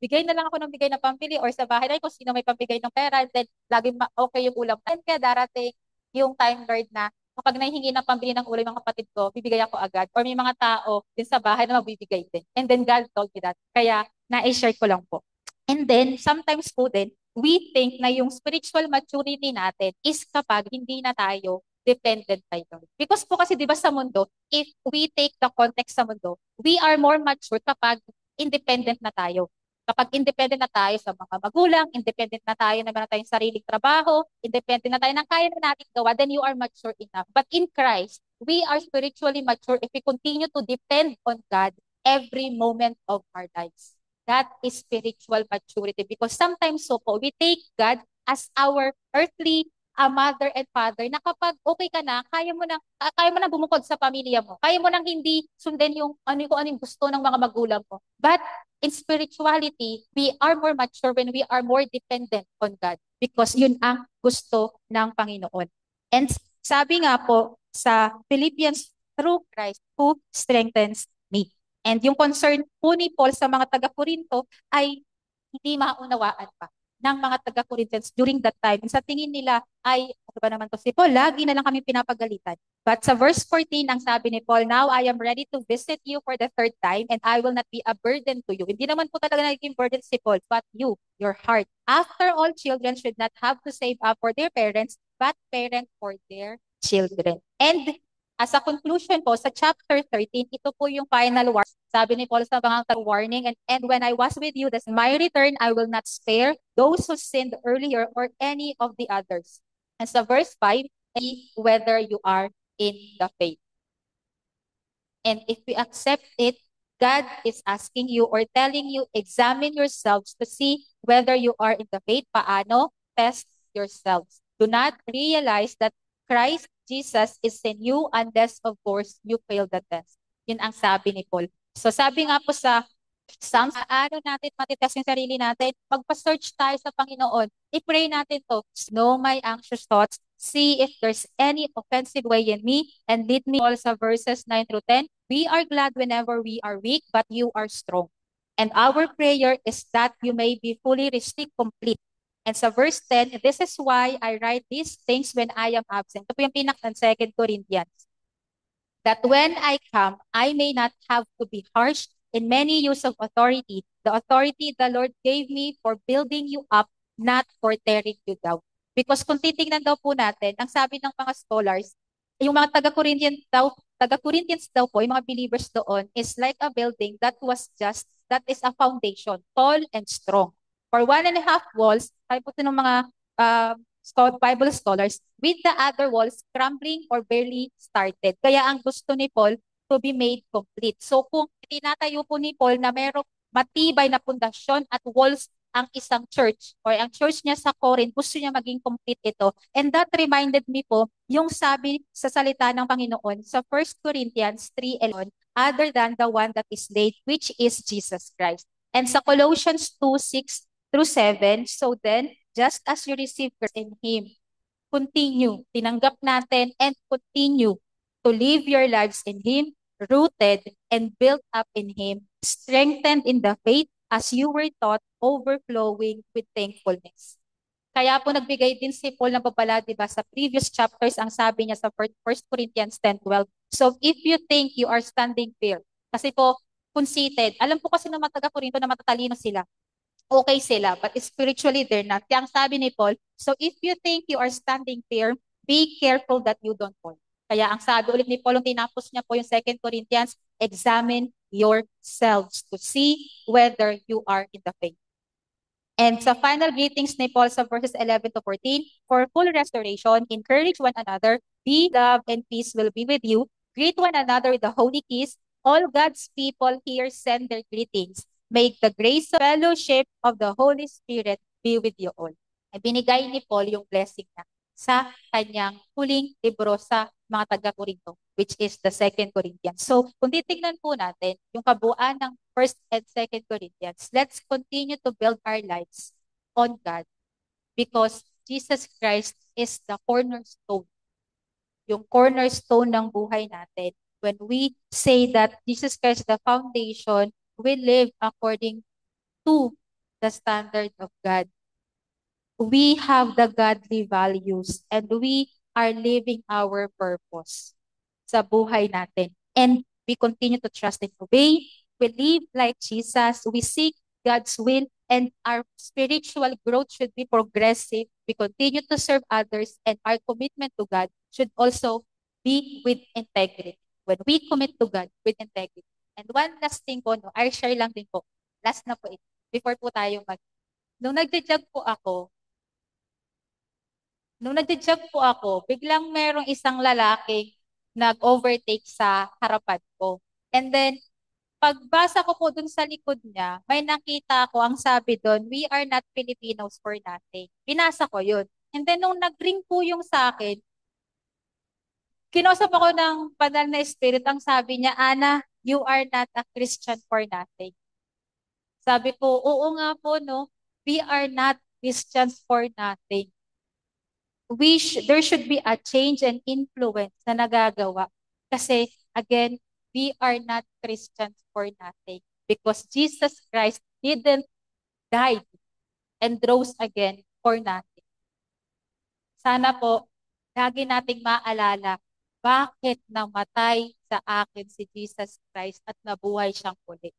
A: bigay na lang ako ng bigay na pambili or sa bahay na kung sino may pambigay ng pera, and then lagi okay yung ulam. And kaya darating yung time, Lord, na kapag nahihingi ng pambili ng ulam yung kapatid ko, bibigay ako agad. Or may mga tao din sa bahay na magbibigay din. And then God told me that. Kaya na-share ko lang po. And then, sometimes po din, we think na yung spiritual maturity natin is kapag hindi na tayo dependent kay Lord. Because po kasi 'di ba sa mundo, if we take the context sa mundo, we are more mature kapag independent na tayo. Kapag independent na tayo sa mga magulang, independent na tayo na meron tayong sariling trabaho, independent na tayo ng kaya na natin gawa, then you are mature enough. But in Christ, we are spiritually mature if we continue to depend on God every moment of our lives. That is spiritual maturity because sometimes so po, we take God as our earthly mother and father na kapag okay ka na, kaya mo na bumukod sa pamilya mo. Kaya mo nang hindi sundin yung kung ano yung gusto ng mga magulang mo. But in spirituality, we are more mature when we are more dependent on God because yun ang gusto ng Panginoon. And sabi nga po sa Philippians, through Christ who strengthens me. And yung concern po ni Paul sa mga taga-Corinto ay hindi maunawaan pa ng mga taga-Corinthians during that time. Sa tingin nila ay, ano ba naman to si Paul, lagi na lang kami pinapagalitan. But sa verse 14, ang sabi ni Paul, now I am ready to visit you for the third time and I will not be a burden to you. Hindi naman po talaga naging burden si Paul, but you, your heart. After all, children should not have to save up for their parents, but parent for their children. And as a conclusion po, sa chapter 13, ito po yung final word. Sabi ni Paul sa mga warning, and when I was with you, that's my return, I will not spare those who sinned earlier or any of the others. And sa verse 5, whether you are in the faith. And if we accept it, God is asking you or telling you, examine yourselves to see whether you are in the faith. Paano? Test yourselves. Do not realize that Christ Jesus is in you unless, of course, you fail the test. Yun ang sabi ni Paul. So sabi nga po sa Psalms, ano natin matitest yung sarili natin, magpa-search tayo sa Panginoon. I-pray natin to, know my anxious thoughts, see if there's any offensive way in me, and lead me all sa verses 9 through 10. We are glad whenever we are weak, but you are strong. And our prayer is that you may be fully received, complete. And sa verse 10, this is why I write these things when I am absent. Ito po yung pinaktan 2 Corinthians. That when I come, I may not have to be harsh in many use of authority, the authority the Lord gave me for building you up, not for tearing you down. Because kung titingnan daw po natin, ang sabi ng mga scholars, yung mga taga-Corinthians daw po, yung mga believers doon, is like a building that is a foundation, tall and strong. For 1.5 walls, sabi po ng mga Bible scholars, with the other walls crumbling or barely started. Kaya ang gusto ni Paul to be made complete. So kung tinatayo po ni Paul na merong matibay na pundasyon at walls ang isang church or ang church niya sa Corinth, gusto niya maging complete ito. And that reminded me po yung sabi sa salita ng Panginoon sa 1 Corinthians 3:11, other than the one that is laid, which is Jesus Christ. And sa Colossians 2:6 through 7, so then, just as you receive Christ in Him, continue, tinanggap natin and continue to live your lives in Him, rooted and built up in Him, strengthened in the faith as you were taught, overflowing with thankfulness. Kaya po nagbigay din si Paul ng babala, di ba, sa previous chapters, ang sabi niya sa 1 Corinthians 10:12. So if you think you are standing firm, kasi po, conceited, alam po kasi ng mga taga-Corinto na matatalino sila, okay sila, but spiritually they're not. Kaya ang sabi ni Paul, so if you think you are standing firm, be careful that you don't fall. Kaya ang sabi ulit ni Paul, tinapos niya po yung 2 Corinthians, examine yourselves to see whether you are in the faith. And sa final greetings ni Paul sa verses 11 to 14, for full restoration, encourage one another, be love and peace will be with you. Greet one another with a holy kiss. All God's people here send their greetings. Make the grace of fellowship of the Holy Spirit be with you all. Ay binigay ni Paul yung blessing niya sa kanyang huling libro sa mga taga-Corinto, which is the Second Corinthians. So, kung titignan po natin yung kabuuan ng First and Second Corinthians, let's continue to build our lives on God because Jesus Christ is the cornerstone, yung cornerstone ng buhay natin. When we say that Jesus Christ is the foundation, we live according to the standard of God. We have the godly values and we are living our purpose sa buhay natin. And we continue to trust and obey. We live like Jesus. We seek God's will and our spiritual growth should be progressive. We continue to serve others and our commitment to God should also be with integrity. When we commit to God with integrity. And one last thing po, no, I share lang din po. Last na po ito. Before po tayo nung nagja-jog po ako, biglang merong isang lalaking nag-overtake sa harapan ko. And then, pagbasa ko po dun sa likod niya, may nakita ko, ang sabi dun, "We are not Filipinos for nothing." Binasa ko yun. And then, nung nag-ring po yung sa akin, kinausap ako ng banal na spirit, ang sabi niya, "Ana, you are not a Christian for nothing." Sabi ko, oo nga po, no? We are not Christians for nothing. There should be a change and influence na nagagawa. Kasi, again, we are not Christians for nothing. Because Jesus Christ didn't die and rose again for nothing. Sana po, lagi nating maalala, bakit namatay sa akin si Jesus Christ at nabuhay siyang muli?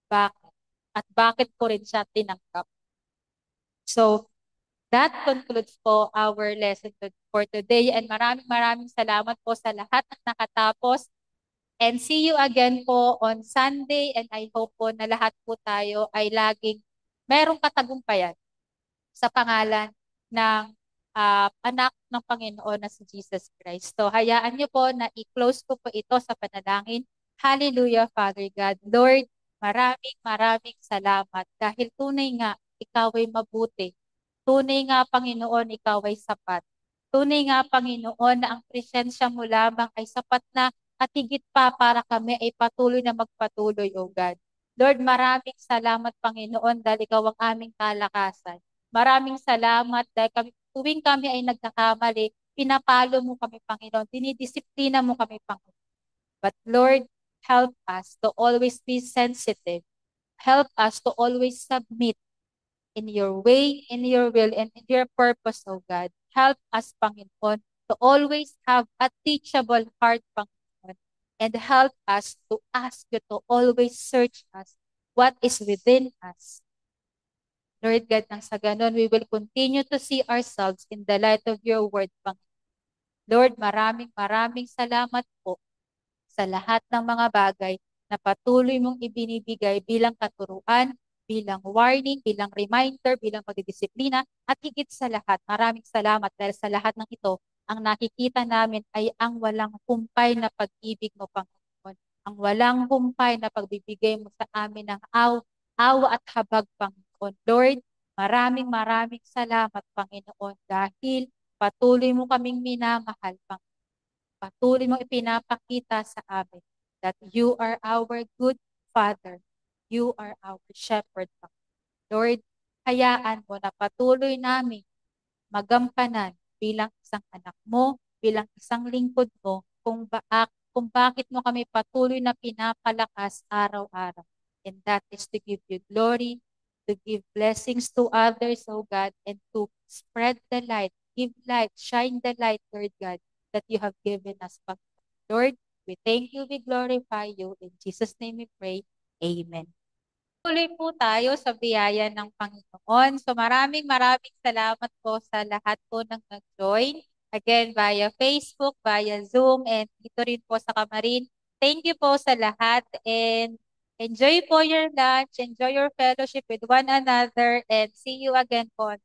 A: Bakit? At bakit ko rin siya tinanggap? So, that concludes po our lesson for today and maraming salamat po sa lahat na nakatapos. And see you again po on Sunday and I hope po na lahat po tayo ay laging merong katagumpayan sa pangalan ng anak ng Panginoon na si Jesus Christ. So hayaan niyo po na i-close ko po ito sa panalangin. Hallelujah, Father God. Lord, maraming salamat dahil tunay nga ikaw ay mabuti. Tunay nga, Panginoon, ikaw ay sapat. Tunay nga, Panginoon, na ang presensya mo lamang ay sapat na at higit pa para kami ay patuloy na magpatuloy, O God. Lord, maraming salamat, Panginoon, dahil ikaw ang aming kalakasan. Maraming salamat dahil tuwing kami ay nagkakamali, pinapalo mo kami, Panginoon. Dinidisiplina mo kami, Panginoon. But Lord, help us to always be sensitive. Help us to always submit in your way, in your will, and in your purpose, O God. Help us, Panginoon, to always have a teachable heart, Panginoon, and help us to ask you to always search us what is within us. Lord God, nang sa ganon, we will continue to see ourselves in the light of your word, Panginoon. Lord, maraming salamat po sa lahat ng mga bagay na patuloy mong ibinibigay bilang katuruan, bilang warning, bilang reminder, bilang pagdidisiplina, at higit sa lahat, maraming salamat dahil sa lahat ng ito, ang nakikita namin ay ang walang humpay na pag-ibig mo, Panginoon. Ang walang humpay na pagbibigay mo sa amin ng awa at habag, Panginoon. Lord, maraming salamat, Panginoon, dahil patuloy mo kaming minamahal, Panginoon. Patuloy mong ipinapakita sa amin that you are our good Father. You are our shepherd. Lord, hayaan mo na patuloy namin magampanan bilang isang anak mo, bilang isang lingkod mo, kung bakit mo kami patuloy na pinapalakas araw-araw. And that is to give you glory, to give blessings to others, O God, and to spread the light, give light, shine the light, Lord God, that you have given us. Lord, we thank you, we glorify you. In Jesus' name we pray. Amen. Tuloy po tayo sa biyaya ng Panginoon. So maraming salamat po sa lahat po ng nag-join. Again, via Facebook, via Zoom, and dito rin po sa Kamarin. Thank you po sa lahat and enjoy po your lunch, enjoy your fellowship with one another, and see you again po on